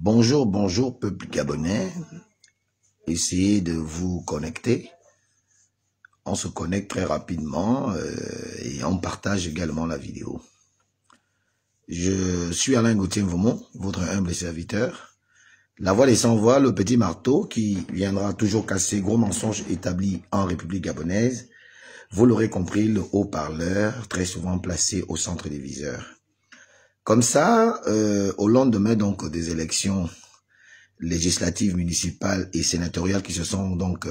Bonjour, bonjour peuple gabonais. Essayez de vous connecter. On se connecte très rapidement et on partage également la vidéo. Je suis Alain Gauthier-Mvomon, votre humble serviteur. La voix des sans-voix, le petit marteau qui viendra toujours casser gros mensonges établis en République gabonaise. Vous l'aurez compris, le haut-parleur, très souvent placé au centre des viseurs. Comme ça, au lendemain donc des élections législatives, municipales et sénatoriales qui se sont donc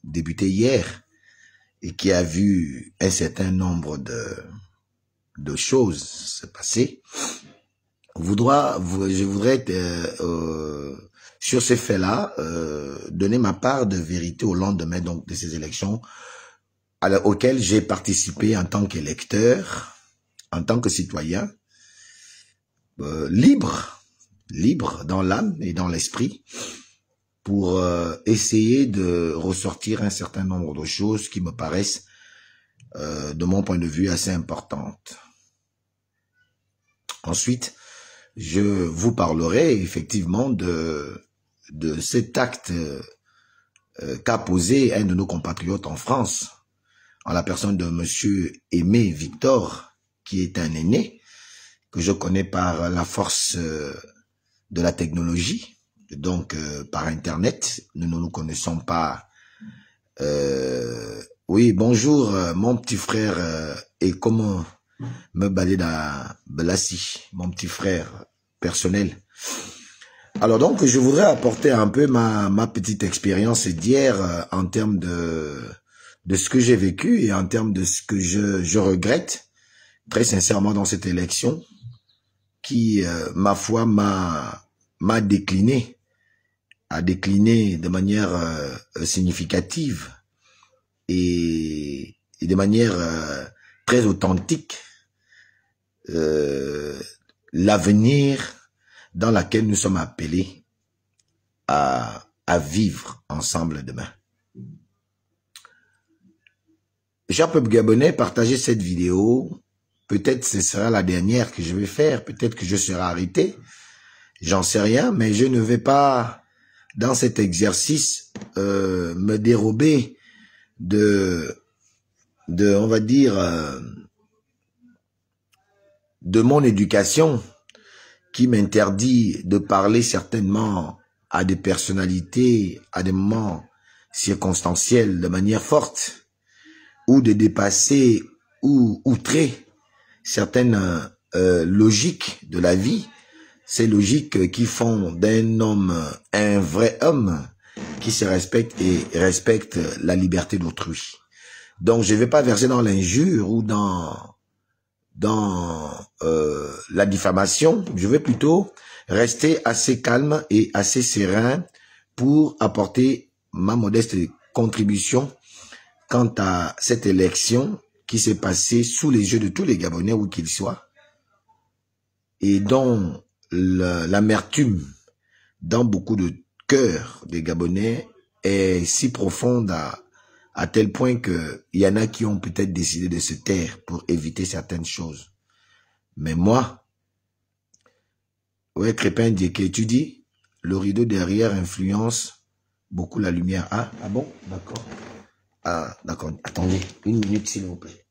débutées hier et qui a vu un certain nombre de choses se passer, je voudrais sur ces faits-là donner ma part de vérité au lendemain donc de ces élections auxquelles j'ai participé en tant qu'électeur, en tant que citoyen, libre dans l'âme et dans l'esprit, pour essayer de ressortir un certain nombre de choses qui me paraissent, de mon point de vue, assez importantes. Ensuite, je vous parlerai effectivement de cet acte qu'a posé un de nos compatriotes en France, en la personne de monsieur Aimé Victor, qui est un aîné, que je connais par la force de la technologie, donc par Internet. Nous ne nous connaissons pas. Oui, bonjour mon petit frère, et comment me balade Belassi, mon petit frère personnel. Alors donc, je voudrais apporter un peu ma petite expérience d'hier en termes de ce que j'ai vécu et en termes de ce que je regrette très sincèrement dans cette élection qui, ma foi, a décliné de manière significative et de manière très authentique l'avenir dans laquelle nous sommes appelés à vivre ensemble demain. Cher peuple gabonais, partagez cette vidéo. Peut-être ce sera la dernière que je vais faire. Peut-être que je serai arrêté. J'en sais rien, mais je ne vais pas, dans cet exercice, me dérober on va dire, de mon éducation qui m'interdit de parler certainement à des personnalités, à des moments circonstanciels de manière forte, ou de dépasser ou outrer certaines logiques de la vie, ces logiques qui font d'un homme un vrai homme qui se respecte et respecte la liberté d'autrui. Donc je ne vais pas verser dans l'injure ou dans la diffamation. Je vais plutôt rester assez calme et assez serein pour apporter ma modeste contribution quant à cette élection qui s'est passée sous les yeux de tous les Gabonais, où qu'ils soient, et dont l'amertume dans beaucoup de cœurs des Gabonais est si profonde à tel point que il y en a qui ont peut-être décidé de se taire pour éviter certaines choses. Mais moi, ouais, Crépin Diéké, tu dis, le rideau derrière influence beaucoup la lumière. Ah bon, d'accord. Ah, d'accord. Attendez, une minute s'il vous plaît.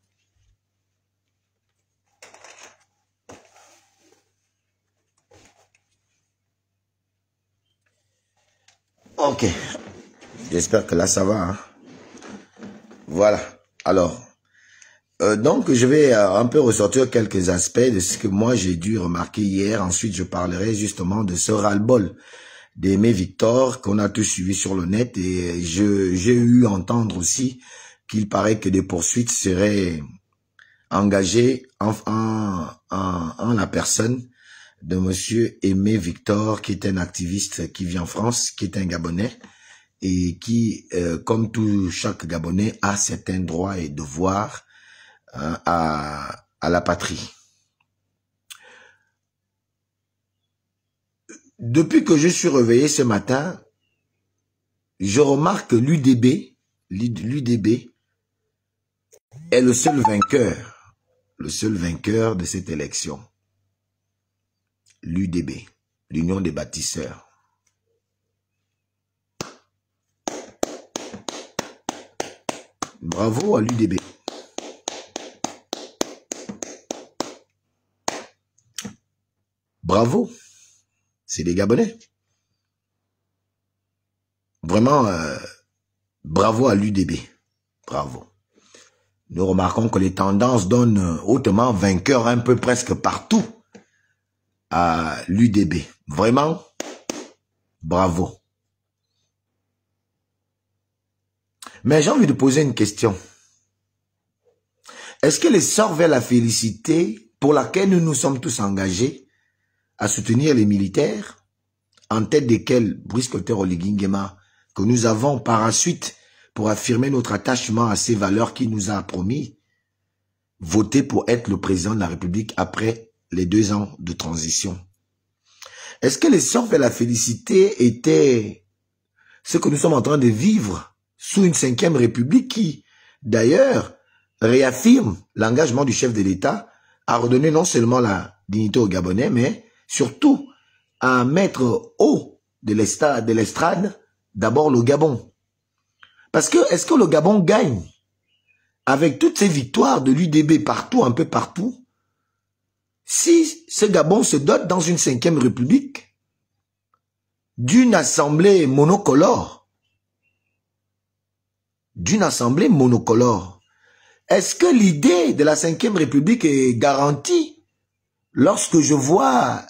Ok. J'espère que là, ça va. Hein? Voilà. Alors, donc, je vais un peu ressortir quelques aspects de ce que moi, j'ai dû remarquer hier. Ensuite, je parlerai justement de ce ras-le-bol d'Aimé Victor qu'on a tous suivi sur le net. Et j'ai eu à entendre aussi qu'il paraît que des poursuites seraient engagées en la personne de monsieur Aimé Victor, qui est un activiste qui vit en France, qui est un Gabonais, et qui, comme tout chaque Gabonais, a certains droits et devoirs à la patrie. Depuis que je suis réveillé ce matin, je remarque que l'UDB est le seul vainqueur de cette élection. L'UDB. l'Union des bâtisseurs. Bravo à l'UDB. Bravo. C'est des Gabonais. Vraiment, bravo à l'UDB. Bravo. Nous remarquons que les tendances donnent hautement vainqueur un peu presque partout à l'UDB. Vraiment, bravo. Mais j'ai envie de poser une question. Est-ce que l'essor vers la félicité pour laquelle nous nous sommes tous engagés à soutenir les militaires, en tête desquels Brice Clotaire Oligui Nguema, que nous avons par la suite pour affirmer notre attachement à ces valeurs qu'il nous a promis, voter pour être le président de la République après les 2 ans de transition. Est-ce que l'essor vers la félicité était ce que nous sommes en train de vivre sous une 5e République qui, d'ailleurs, réaffirme l'engagement du chef de l'État à redonner non seulement la dignité aux Gabonais, mais surtout à mettre haut de l'estrade d'abord le Gabon. Parce que, est-ce que le Gabon gagne avec toutes ces victoires de l'UDB partout, un peu partout, si ce Gabon se dote dans une 5e République d'une assemblée monocolore? Est-ce que l'idée de la 5e République est garantie lorsque je vois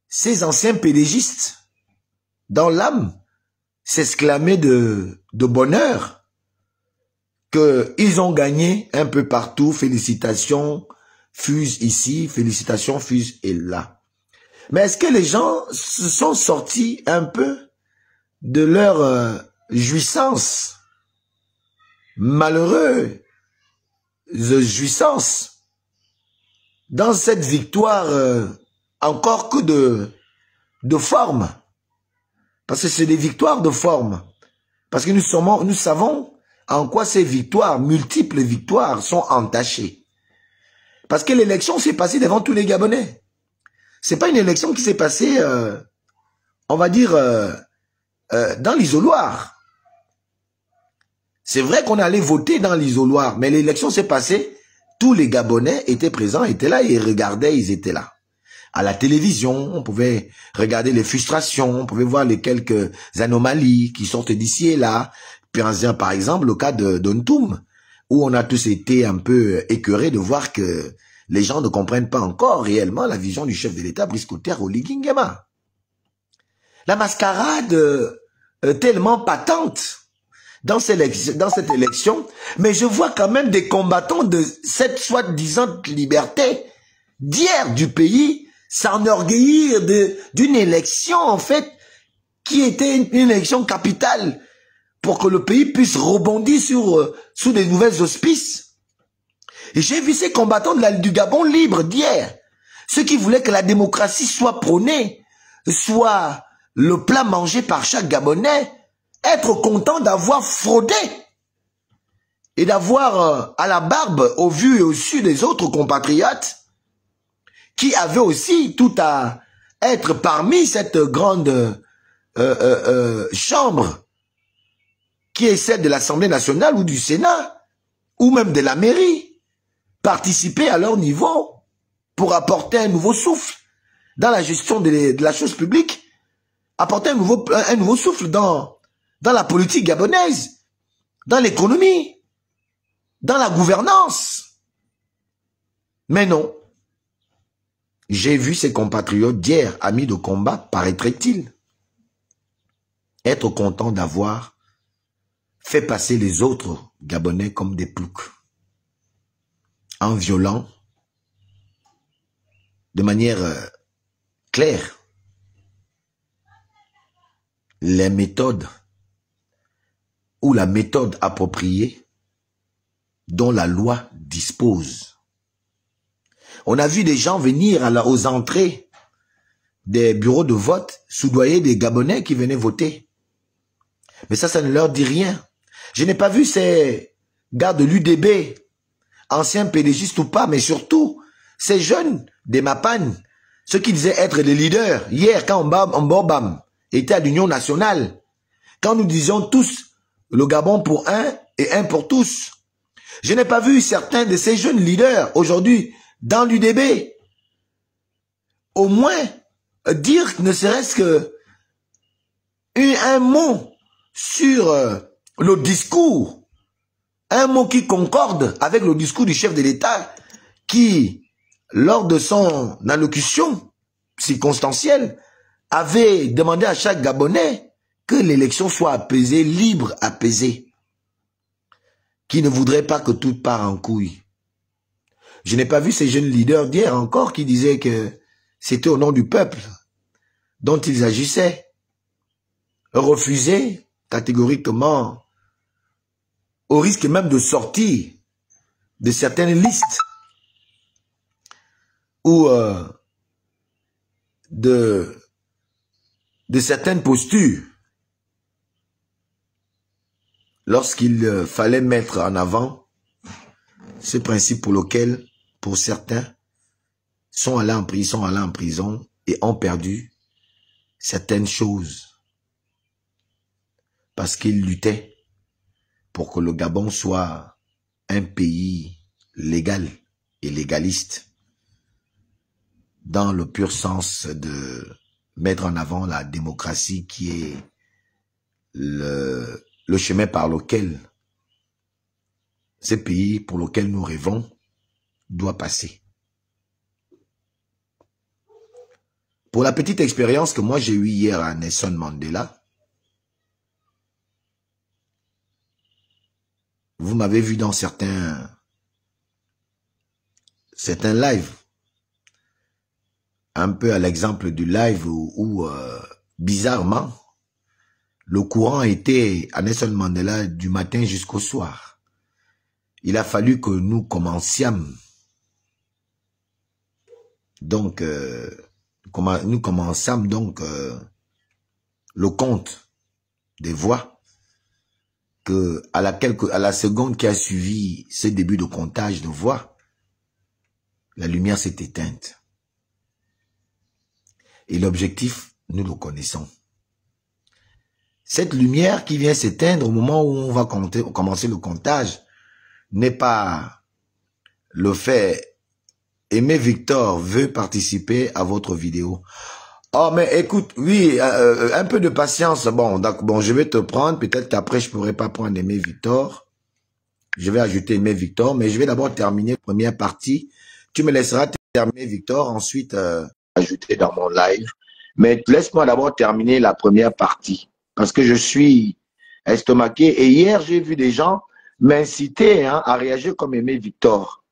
ces anciens pédégistes dans l'âme s'exclamer de bonheur qu'ils ont gagné un peu partout, félicitations, fuse ici, félicitations, fuse et là. Mais est-ce que les gens se sont sortis un peu de leur jouissance, malheureuse jouissance, dans cette victoire encore que de forme? Parce que c'est des victoires de forme. Parce que nous savons en quoi ces victoires, multiples victoires, sont entachées. Parce que l'élection s'est passée devant tous les Gabonais. C'est pas une élection qui s'est passée, on va dire, dans l'isoloir. C'est vrai qu'on allait voter dans l'isoloir, mais l'élection s'est passée, tous les Gabonais étaient présents, étaient là, ils regardaient, ils étaient là. À la télévision, on pouvait regarder les frustrations, on pouvait voir les quelques anomalies qui sortent d'ici et là. Par exemple, le cas de Ntoum, où on a tous été un peu écœurés de voir que les gens ne comprennent pas encore réellement la vision du chef de l'État, Brice Clotaire Oligui Nguema. La mascarade tellement patente dans cette élection, mais je vois quand même des combattants de cette soi-disant liberté d'hier du pays s'enorgueillir d'une élection, en fait, qui était une élection capitale pour que le pays puisse rebondir sous des nouvelles auspices. Et j'ai vu ces combattants du Gabon libre d'hier, ceux qui voulaient que la démocratie soit prônée, soit le plat mangé par chaque Gabonais, être content d'avoir fraudé et d'avoir à la barbe, au vu et au su des autres compatriotes, qui avaient aussi tout à être parmi cette grande chambre qui est celle de l'Assemblée nationale ou du Sénat, ou même de la mairie, participer à leur niveau pour apporter un nouveau souffle dans la gestion de la chose publique, apporter un nouveau souffle dans la politique gabonaise, dans l'économie, dans la gouvernance. Mais non. J'ai vu ces compatriotes d'hier, amis de combat, paraîtrait-il, être contents d'avoir fait passer les autres Gabonais comme des ploucs, en violant de manière claire les méthodes ou la méthode appropriée dont la loi dispose. On a vu des gens venir aux entrées des bureaux de vote soudoyer des Gabonais qui venaient voter. Mais ça ne leur dit rien. Je n'ai pas vu ces gars de l'UDB, anciens pédégistes ou pas, mais surtout ces jeunes des Mapan, ceux qui disaient être les leaders, hier, quand Mbobam était à l'Union nationale, quand nous disions tous le Gabon pour un et un pour tous, je n'ai pas vu certains de ces jeunes leaders aujourd'hui dans l'UDB au moins dire ne serait-ce que un mot sur le discours, un mot qui concorde avec le discours du chef de l'État qui, lors de son allocution circonstancielle, avait demandé à chaque Gabonais que l'élection soit apaisée, libre, apaisée, qui ne voudrait pas que tout part en couille. Je n'ai pas vu ces jeunes leaders d'hier encore qui disaient que c'était au nom du peuple dont ils agissaient. Refuser catégoriquement, au risque même de sortir de certaines listes ou de certaines postures lorsqu'il fallait mettre en avant ce principe pour lequel, pour certains, sont allés en prison et ont perdu certaines choses parce qu'ils luttaient pour que le Gabon soit un pays légal et légaliste dans le pur sens de mettre en avant la démocratie qui est le chemin par lequel ce pays pour lequel nous rêvons doit passer. Pour la petite expérience que moi j'ai eue hier à Nelson Mandela, vous m'avez vu dans certains lives, un peu à l'exemple du live où bizarrement, le courant était à Nelson Mandela du matin jusqu'au soir. Il a fallu que nous commencions. Donc, nous commençâmes donc le compte des voix que à la seconde qui a suivi ce début de comptage de voix, la lumière s'est éteinte. Et l'objectif, nous le connaissons. Cette lumière qui vient s'éteindre au moment où on va commencer le comptage n'est pas le fait Aimé Victor veut participer à votre vidéo. Oh, mais écoute, oui, un peu de patience. Bon, bon, je vais te prendre. Peut-être qu'après, je pourrai pas prendre Aimé Victor. Je vais ajouter Aimé Victor, mais je vais d'abord terminer la première partie. Tu me laisseras terminer Victor, ensuite ajouter dans mon live. Mais laisse-moi d'abord terminer la première partie. Parce que je suis estomaqué. Et hier, j'ai vu des gens m'inciter à réagir comme Aimé Victor.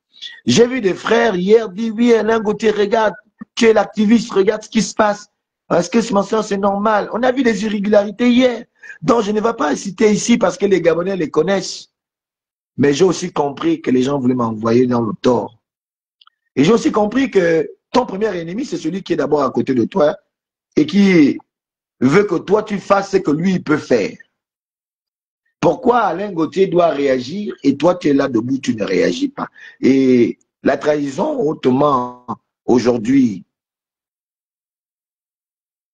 J'ai vu des frères hier dire, oui, Alain Gauthier, regarde, tu es l'activiste, regarde ce qui se passe. Est-ce que ce mensonge, c'est normal? On a vu des irrégularités hier. Donc, je ne vais pas citer ici parce que les Gabonais les connaissent. Mais j'ai aussi compris que les gens voulaient m'envoyer dans le tort. Et j'ai aussi compris que ton premier ennemi, c'est celui qui est d'abord à côté de toi et qui veut que toi, tu fasses ce que lui, il peut faire. Pourquoi Alain Gauthier doit réagir et toi, tu es là debout, tu ne réagis pas? Et la trahison, hautement, aujourd'hui,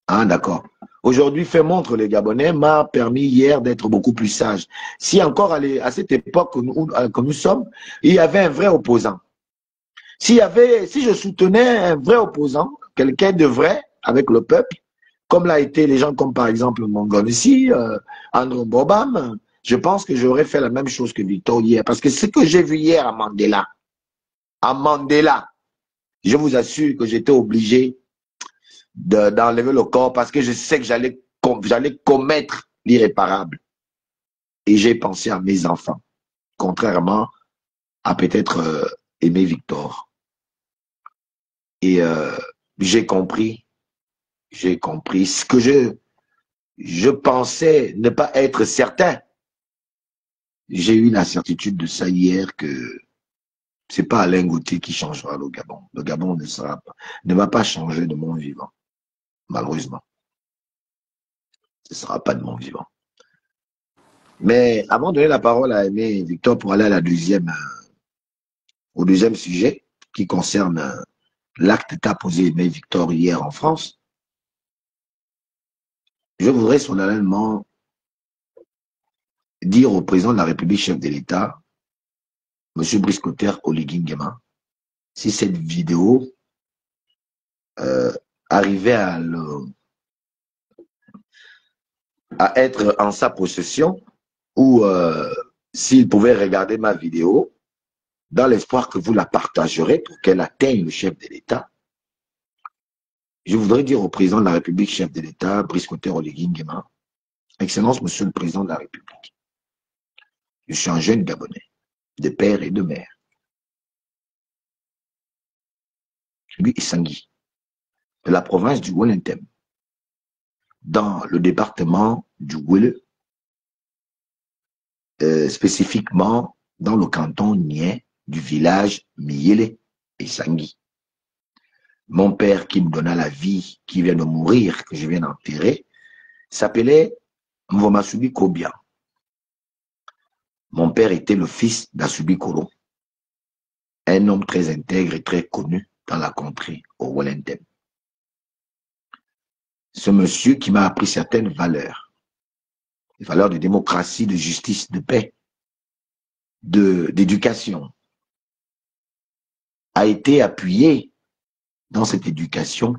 d'accord. Aujourd'hui, fait montre les Gabonais m'a permis hier d'être beaucoup plus sage. Si encore à cette époque que nous sommes, il y avait un vrai opposant. Si je soutenais un vrai opposant, quelqu'un de vrai avec le peuple, comme l'a été les gens comme par exemple Mongolissi, Andrew Bobam, je pense que j'aurais fait la même chose que Victor hier. Parce que ce que j'ai vu hier à Mandela, je vous assure que j'étais obligé d'enlever le corps parce que je sais que j'allais commettre l'irréparable. Et j'ai pensé à mes enfants, contrairement à peut-être Aimé Victor. Et j'ai compris ce que je pensais ne pas être certain. J'ai eu la certitude de ça hier que c'est pas Alain Gauthier qui changera le Gabon. Le Gabon ne va pas changer de mon vivant, malheureusement. Ce ne sera pas de mon vivant. Mais avant de donner la parole à Aimé Victor pour aller à au deuxième sujet qui concerne l'acte qu'a posé Aimé Victor hier en France, je voudrais solennellement dire au président de la République, chef de l'État, M. Brice Clotaire Oligui Nguema, si cette vidéo arrivait à être en sa possession, ou s'il pouvait regarder ma vidéo, dans l'espoir que vous la partagerez pour qu'elle atteigne le chef de l'État, je voudrais dire au président de la République, chef de l'État, Brice Clotaire Oligui Nguema, Excellence, Monsieur le Président de la République, je suis un jeune Gabonais, de père et de mère. Lui est Sangui, de la province du Wellington, dans le département du Welle, spécifiquement dans le canton Nien du village Miele et Sangui. Mon père qui me donna la vie, qui vient de mourir, que je viens d'enterrer, s'appelait Mvomasubi Kobia. Mon père était le fils d'Asubi Koro, un homme très intègre et très connu dans la contrée au Wellington. Ce monsieur qui m'a appris certaines valeurs, les valeurs de démocratie, de justice, de paix, d'éducation, a été appuyé dans cette éducation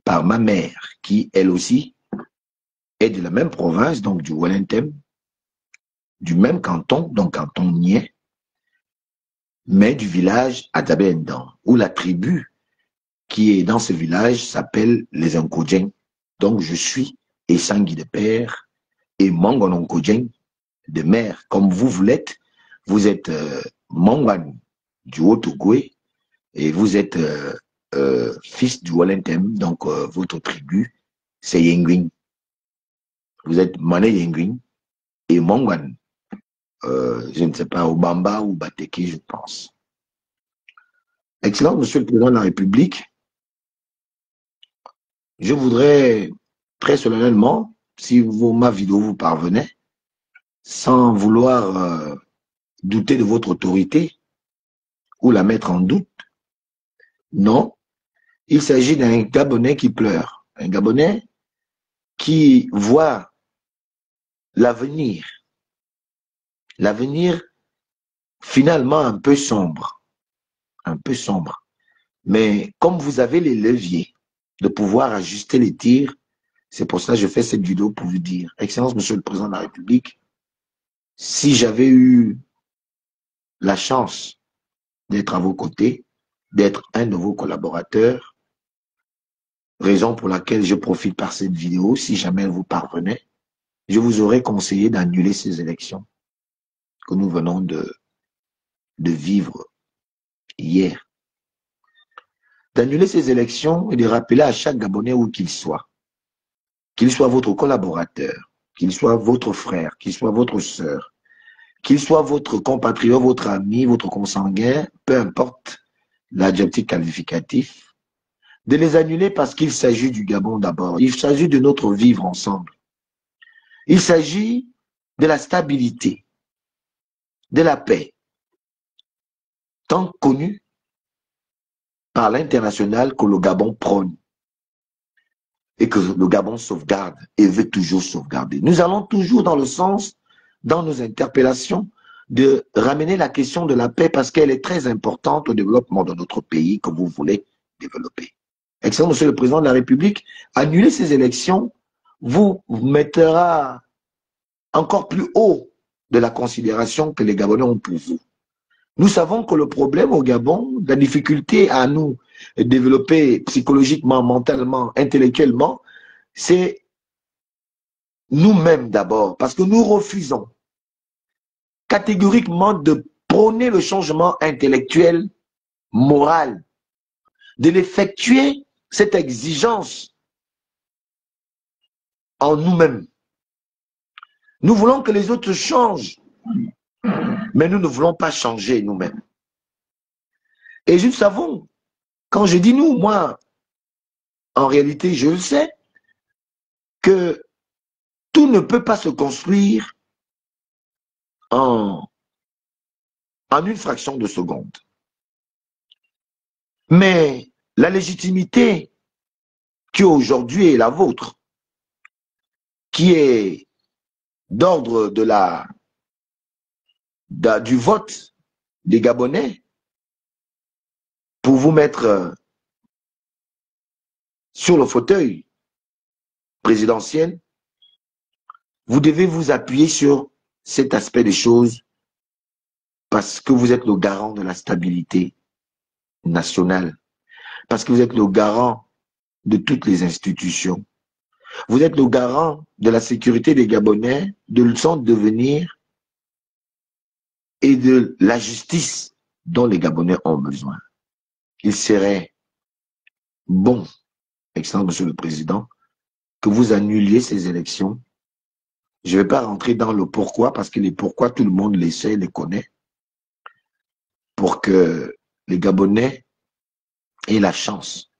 par ma mère, qui elle aussi est de la même province, donc du Wellington, du même canton, donc canton Nien, mais du village Adabé-Ndan, où la tribu qui est dans ce village s'appelle les Nkodjeng. Donc je suis Essangui de père et Mangon Nkodjeng de mère. Comme vous l'êtes, vous êtes Mangan du Haut-Tougoué et vous êtes fils du Wellington, donc votre tribu c'est Yenguin. Vous êtes Mané Yenguin et Mangan. Je ne sais pas, Obamba ou Bateke, je pense. Excellent, Monsieur le Président de la République, je voudrais très solennellement, si ma vidéo vous parvenait, sans vouloir douter de votre autorité ou la mettre en doute, non, il s'agit d'un Gabonais qui pleure, un Gabonais qui voit l'avenir finalement un peu sombre, mais comme vous avez les leviers de pouvoir ajuster les tirs, c'est pour ça que je fais cette vidéo pour vous dire, Excellence, Monsieur le Président de la République, si j'avais eu la chance d'être à vos côtés, d'être un de vos collaborateurs, raison pour laquelle je profite par cette vidéo, si jamais elle vous parvenait, je vous aurais conseillé d'annuler ces élections que nous venons de vivre hier. D'annuler ces élections et de rappeler à chaque Gabonais où qu'il soit votre collaborateur, qu'il soit votre frère, qu'il soit votre sœur, qu'il soit votre compatriote, votre ami, votre consanguin, peu importe l'adjectif qualificatif, de les annuler parce qu'il s'agit du Gabon d'abord. Il s'agit de notre vivre ensemble. Il s'agit de la stabilité, de la paix, tant connue par l'international que le Gabon prône et que le Gabon sauvegarde et veut toujours sauvegarder. Nous allons toujours dans le sens, dans nos interpellations, de ramener la question de la paix parce qu'elle est très importante au développement de notre pays que vous voulez développer. Excellent, Monsieur le Président de la République, annuler ces élections vous mettra encore plus haut de la considération que les Gabonais ont pour vous. Nous savons que le problème au Gabon, la difficulté à nous développer psychologiquement, mentalement, intellectuellement, c'est nous-mêmes d'abord, parce que nous refusons catégoriquement de prôner le changement intellectuel, moral, de l'effectuer, cette exigence en nous-mêmes. Nous voulons que les autres changent, mais nous ne voulons pas changer nous-mêmes. Et nous savons, quand je dis nous, moi, en réalité, je le sais, que tout ne peut pas se construire en une fraction de seconde. Mais La légitimité qui aujourd'hui est la vôtre, qui est d'ordre du vote des Gabonais pour vous mettre sur le fauteuil présidentiel, vous devez vous appuyer sur cet aspect des choses parce que vous êtes le garant de la stabilité nationale, parce que vous êtes le garant de toutes les institutions. Vous êtes le garant de la sécurité des Gabonais, de son devenir et de la justice dont les Gabonais ont besoin. Il serait bon, excellent Monsieur le Président, que vous annuliez ces élections. Je ne vais pas rentrer dans le pourquoi, parce que les pourquoi, tout le monde les sait, les connaît, pour que les Gabonais aient la chance,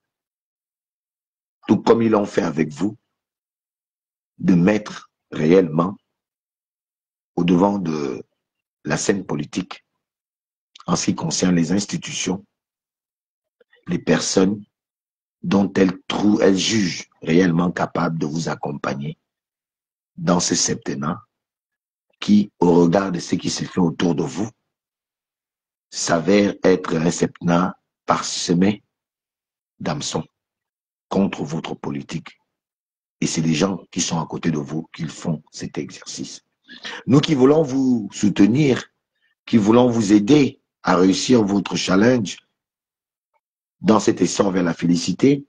tout comme ils l'ont fait avec vous, de mettre réellement au devant de la scène politique, en ce qui concerne les institutions, les personnes dont elles jugent réellement capables de vous accompagner dans ce septennat qui, au regard de ce qui se fait autour de vous, s'avère être un septennat parsemé d'hameçons contre votre politique. Et c'est les gens qui sont à côté de vous qui font cet exercice. Nous qui voulons vous soutenir, qui voulons vous aider à réussir votre challenge dans cet essor vers la félicité,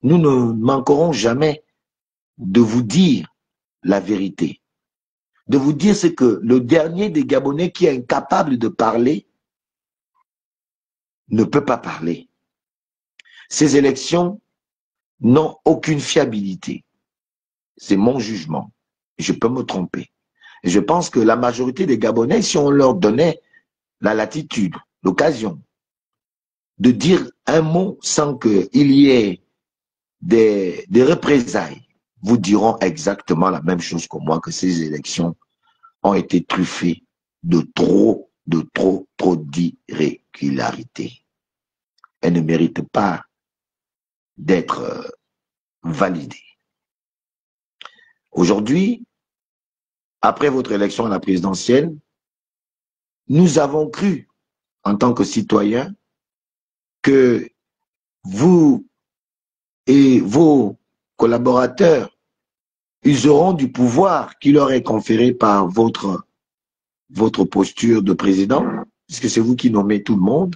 nous ne manquerons jamais de vous dire la vérité, de vous dire ce que le dernier des Gabonais qui est incapable de parler ne peut pas parler. Ces élections n'ont aucune fiabilité. C'est mon jugement. Je peux me tromper. Et je pense que la majorité des Gabonais, si on leur donnait la latitude, l'occasion de dire un mot sans qu'il y ait des représailles, vous diront exactement la même chose que moi, que ces élections ont été truffées de trop d'irrégularités. Elles ne méritent pas d'être validées. Aujourd'hui, après votre élection à la présidentielle, nous avons cru, en tant que citoyens, que vous et vos collaborateurs useront du pouvoir qui leur est conféré par votre posture de président, puisque c'est vous qui nommez tout le monde,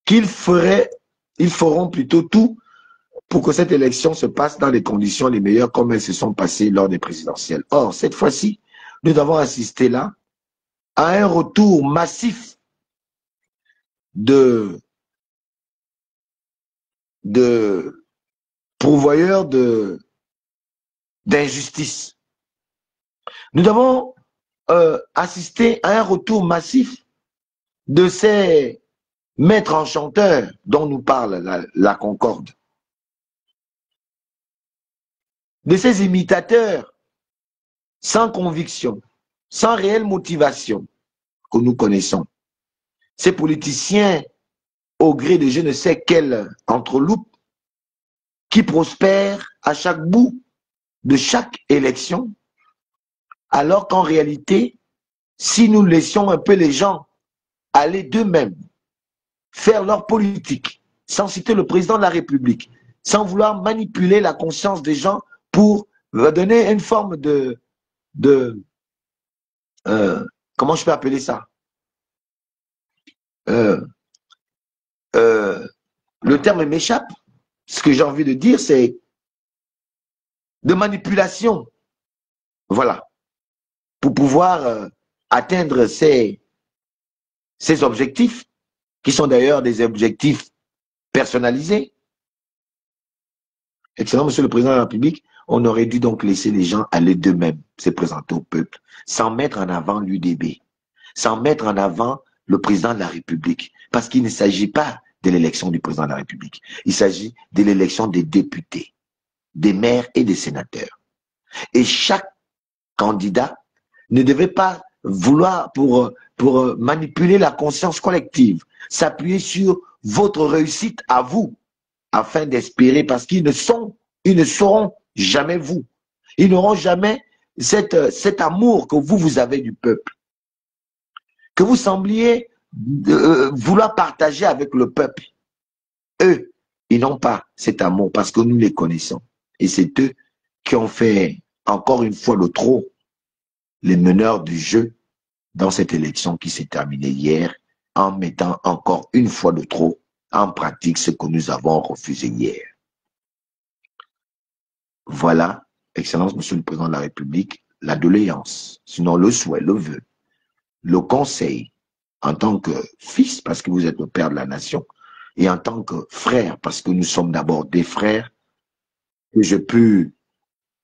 ils feront plutôt tout pour que cette élection se passe dans les conditions les meilleures comme elles se sont passées lors des présidentielles. Or, cette fois-ci, nous avons assisté là à un retour massif de pourvoyeurs d'injustice. Nous avons assisté à un retour massif de ces maîtres enchanteurs dont nous parle la Concorde, de ces imitateurs sans conviction, sans réelle motivation que nous connaissons, ces politiciens au gré de je ne sais quelle entreloupe qui prospèrent à chaque bout de chaque élection, alors qu'en réalité, si nous laissions un peu les gens aller d'eux-mêmes faire leur politique, sans citer le président de la République, sans vouloir manipuler la conscience des gens pour donner une forme comment je peux appeler ça, le terme m'échappe. Ce que j'ai envie de dire, c'est de manipulation. Voilà. Pour pouvoir atteindre ces objectifs, qui sont d'ailleurs des objectifs personnalisés. Excellent, Monsieur le Président de la République, on aurait dû donc laisser les gens aller d'eux-mêmes se présenter au peuple, sans mettre en avant l'UDB, sans mettre en avant le Président de la République, parce qu'il ne s'agit pas de l'élection du Président de la République, il s'agit de l'élection des députés, des maires et des sénateurs. Et chaque candidat ne devait pas vouloir, pour manipuler la conscience collective, s'appuyer sur votre réussite à vous, afin d'espérer, parce ils ne sauront jamais vous. Ils n'auront jamais cet amour que vous avez du peuple, que vous sembliez vouloir partager avec le peuple. Eux, ils n'ont pas cet amour parce que nous les connaissons. Et c'est eux qui ont fait encore une fois le trop les meneurs du jeu dans cette élection qui s'est terminée hier, en mettant encore une fois de trop en pratique ce que nous avons refusé hier. Voilà, Excellence, Monsieur le Président de la République, la doléance, sinon le souhait, le vœu, le conseil, en tant que fils, parce que vous êtes le père de la nation, et en tant que frère, parce que nous sommes d'abord des frères, que je peux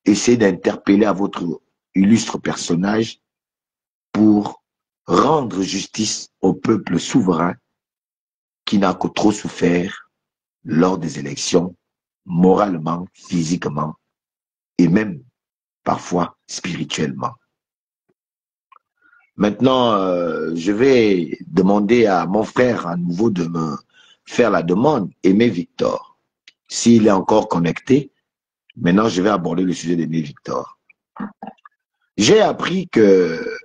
essayer d'interpeller à votre illustre personnage pour rendre justice au peuple souverain qui n'a que trop souffert lors des élections, moralement, physiquement et même parfois spirituellement. Maintenant, je vais demander à mon frère à nouveau de me faire la demande, Aimé Victor. S'il est encore connecté, maintenant je vais aborder le sujet d'Aimé Victor. J'ai appris que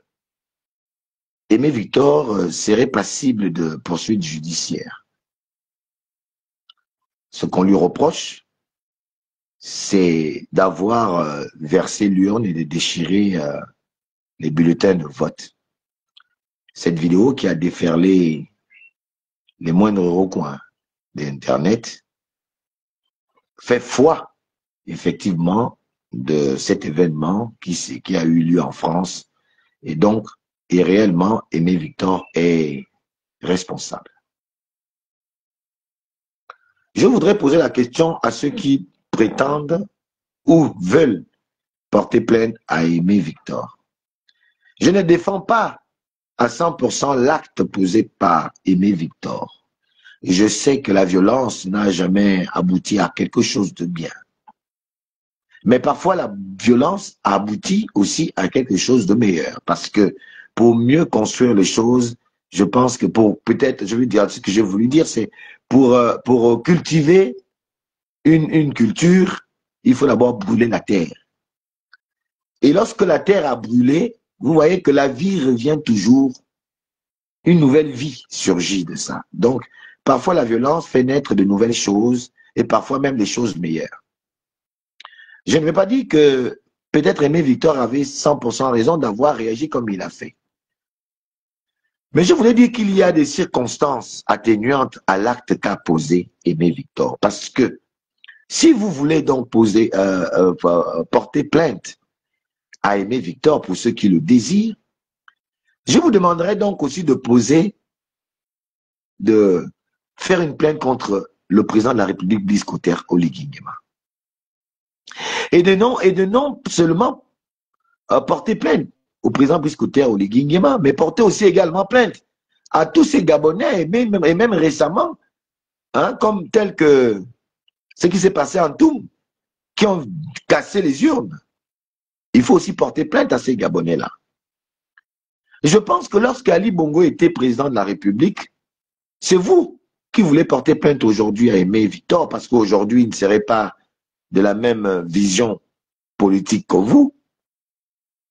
Aimé Victor serait passible de poursuites judiciaires. Ce qu'on lui reproche, c'est d'avoir versé l'urne et de déchirer les bulletins de vote. Cette vidéo qui a déferlé les moindres recoins d'Internet fait foi, effectivement, de cet événement qui a eu lieu en France. Et donc, et réellement, Aimé Victor est responsable. Je voudrais poser la question à ceux qui prétendent ou veulent porter plainte à Aimé Victor. Je ne défends pas à 100% l'acte posé par Aimé Victor. Je sais que la violence n'a jamais abouti à quelque chose de bien. Mais parfois, la violence aboutit aussi à quelque chose de meilleur. Parce que pour mieux construire les choses, je pense que pour peut-être, je veux dire, ce que j'ai voulu dire, c'est pour cultiver une culture, il faut d'abord brûler la terre. Et lorsque la terre a brûlé, vous voyez que la vie revient toujours, une nouvelle vie surgit de ça. Donc, parfois la violence fait naître de nouvelles choses et parfois même des choses meilleures. Je ne vais pas dire que peut-être Aimé Victor avait 100% raison d'avoir réagi comme il a fait. Mais je voulais dire qu'il y a des circonstances atténuantes à l'acte qu'a posé Aimé Victor. Parce que si vous voulez donc porter plainte à Aimé Victor pour ceux qui le désirent, je vous demanderai donc aussi de faire une plainte contre le président de la République, Blaise Oligui Nguema. Et de non seulement porter plainte au président Blaise Oligui Nguema, mais porter aussi également plainte à tous ces Gabonais, et même récemment, hein, comme tel que ce qui s'est passé en Toum, qui ont cassé les urnes. Il faut aussi porter plainte à ces Gabonais-là. Je pense que lorsque Ali Bongo était président de la République, c'est vous qui voulez porter plainte aujourd'hui à Aimé Victor, parce qu'aujourd'hui, il ne serait pas de la même vision politique que vous.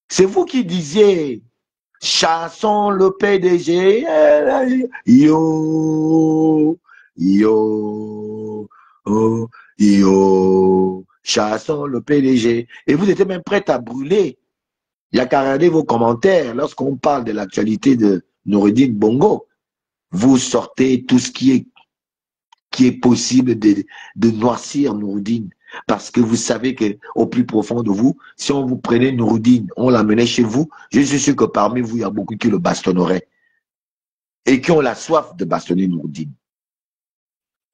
C'est vous qui disiez « Chassons le PDG, yo, yo, oh, yo, chassons le PDG ». Et vous étiez même prêt à brûler. Il n'y a qu'à regarder vos commentaires lorsqu'on parle de l'actualité de Noureddine Bongo. Vous sortez tout ce qui est possible de noircir Noureddine. Parce que vous savez qu'au plus profond de vous, si on vous prenait Noureddine, on l'amenait chez vous, je suis sûr que parmi vous, il y a beaucoup qui le bastonneraient. Et qui ont la soif de bastonner Noureddine.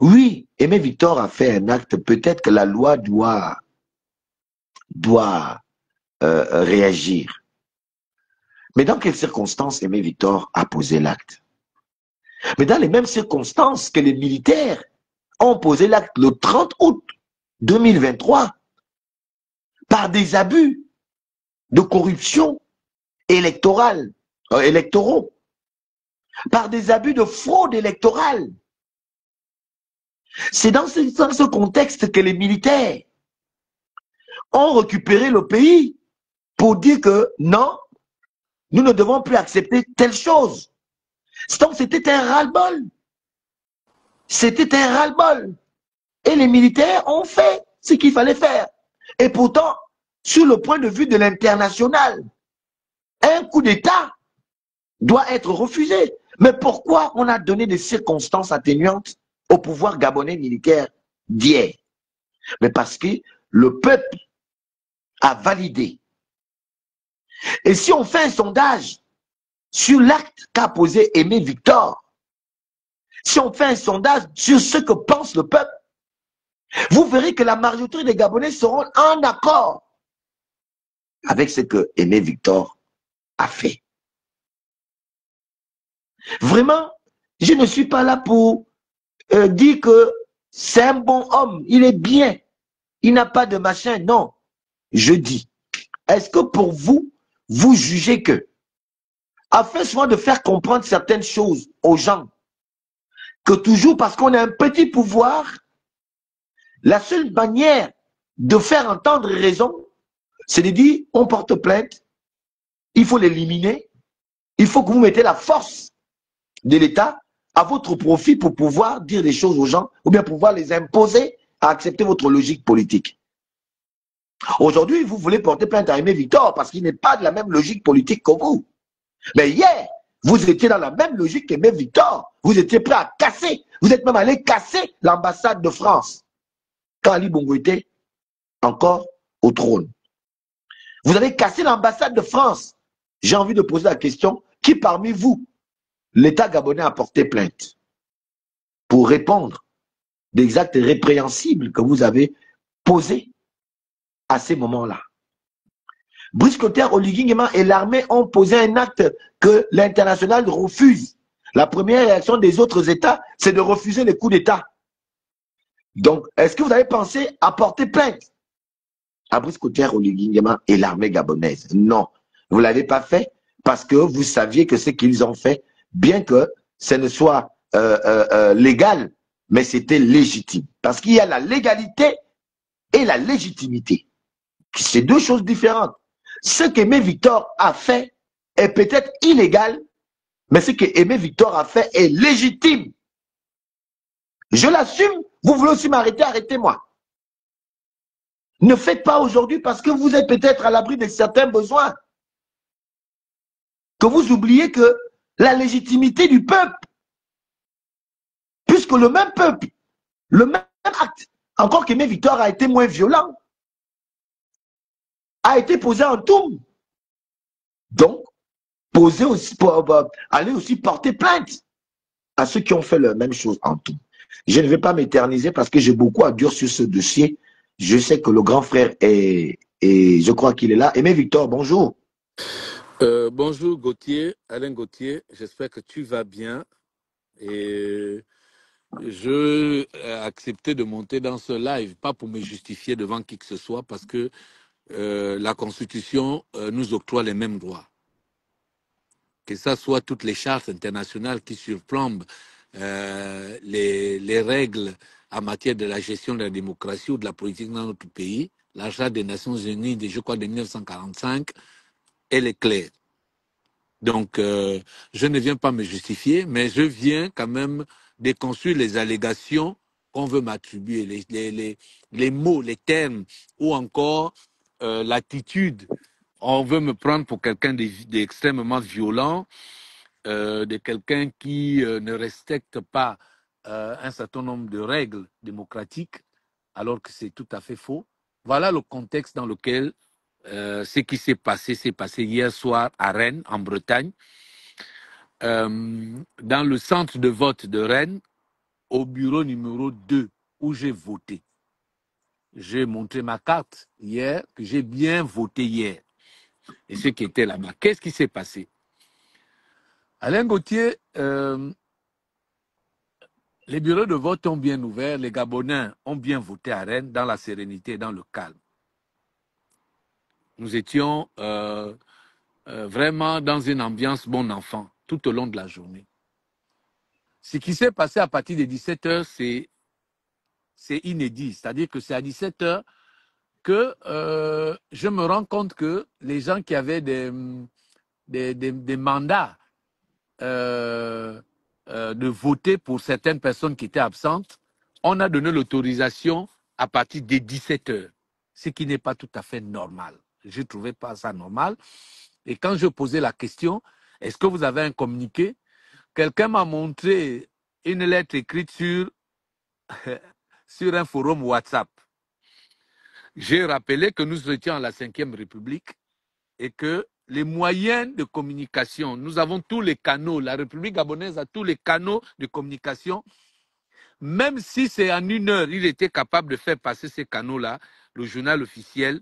Oui, Aimé Victor a fait un acte, peut-être que la loi doit réagir. Mais dans quelles circonstances Aimé Victor a posé l'acte? Mais dans les mêmes circonstances que les militaires ont posé l'acte le 30 août 2023 par des abus de corruption électorale, électoraux, par des abus de fraude électorale. C'est dans ce contexte que les militaires ont récupéré le pays pour dire que non, nous ne devons plus accepter telle chose. Donc c'était un ras-le-bol. C'était un ras-le-bol. Et les militaires ont fait ce qu'il fallait faire. Et pourtant, sur le point de vue de l'international, un coup d'État doit être refusé. Mais pourquoi on a donné des circonstances atténuantes au pouvoir gabonais militaire d'hier? Mais parce que le peuple a validé. Et si on fait un sondage sur l'acte qu'a posé Aimé Victor, si on fait un sondage sur ce que pense le peuple, vous verrez que la majorité des Gabonais seront en accord avec ce que Aimé Victor a fait. Vraiment, je ne suis pas là pour dire que c'est un bon homme, il est bien, il n'a pas de machin. Non, je dis, est-ce que pour vous, vous jugez que, afin souvent de faire comprendre certaines choses aux gens, que toujours parce qu'on a un petit pouvoir, la seule manière de faire entendre raison, c'est de dire, on porte plainte, il faut l'éliminer, il faut que vous mettez la force de l'État à votre profit pour pouvoir dire des choses aux gens ou bien pouvoir les imposer à accepter votre logique politique. Aujourd'hui, vous voulez porter plainte à Aimé Victor parce qu'il n'est pas de la même logique politique que vous. Mais hier, vous étiez dans la même logique qu'Aimé Victor. Vous étiez prêt à casser. Vous êtes même allé casser l'ambassade de France quand Ali Bongo était encore au trône. Vous avez cassé l'ambassade de France. J'ai envie de poser la question, qui parmi vous, l'État gabonais a porté plainte pour répondre des actes répréhensibles que vous avez posés à ces moments-là? Brice Clotaire, Oligui Nguema et l'armée ont posé un acte que l'international refuse. La première réaction des autres États, c'est de refuser les coups d'État. Donc, est-ce que vous avez pensé à porter plainte à Brice Clotaire, Oligui Nguema et l'armée gabonaise? Non, vous ne l'avez pas fait parce que vous saviez que ce qu'ils ont fait, bien que ce ne soit légal, mais c'était légitime. Parce qu'il y a la légalité et la légitimité. C'est deux choses différentes. Ce qu'Aimé Victor a fait est peut-être illégal, mais ce qu'Aimé Victor a fait est légitime. Je l'assume. Vous voulez aussi m'arrêter, arrêtez-moi. Ne faites pas aujourd'hui parce que vous êtes peut-être à l'abri de certains besoins, que vous oubliez que la légitimité du peuple, puisque le même peuple, le même acte, encore qu'Aimé Victor a été moins violent, a été posé en toum. Donc, poser aussi, aller aussi porter plainte à ceux qui ont fait la même chose en tout. Je ne vais pas m'éterniser parce que j'ai beaucoup à dire sur ce dossier. Je sais que le grand frère est, et je crois qu'il est là. Aimé Victor, bonjour. Bonjour Gauthier, Alain Gauthier, j'espère que tu vas bien et je accepté de monter dans ce live, pas pour me justifier devant qui que ce soit, parce que la Constitution nous octroie les mêmes droits. Que ce soit toutes les chartes internationales qui surplombent les règles en matière de la gestion de la démocratie ou de la politique dans notre pays, la charte des Nations Unies, je crois, de 1945, elle est claire. Donc, je ne viens pas me justifier, mais je viens quand même déconstruire les allégations qu'on veut m'attribuer, les mots, les termes, ou encore l'attitude. On veut me prendre pour quelqu'un d'extrêmement violent, de quelqu'un qui ne respecte pas un certain nombre de règles démocratiques, alors que c'est tout à fait faux. Voilà le contexte dans lequel ce qui s'est passé hier soir à Rennes, en Bretagne. Dans le centre de vote de Rennes, au bureau numéro 2, où j'ai voté. J'ai montré ma carte hier, que j'ai bien voté hier. Et ce qui était là-bas. Qu'est-ce qui s'est passé? Alain Gauthier, les bureaux de vote ont bien ouvert, les Gabonais ont bien voté à Rennes dans la sérénité et dans le calme. Nous étions vraiment dans une ambiance bon enfant tout au long de la journée. Ce qui s'est passé à partir de 17h, c'est c'est inédit. C'est-à-dire que c'est à 17 h que je me rends compte que les gens qui avaient des mandats de voter pour certaines personnes qui étaient absentes, on a donné l'autorisation à partir des 17 h, ce qui n'est pas tout à fait normal. Je ne trouvais pas ça normal. Et quand je posais la question, est-ce que vous avez un communiqué? Quelqu'un m'a montré une lettre écrite sur un forum WhatsApp. J'ai rappelé que nous étions à la 5e République et que les moyens de communication, nous avons tous les canaux, la République gabonaise a tous les canaux de communication. Même si c'est en 1 heure, il était capable de faire passer ces canaux-là, le journal officiel,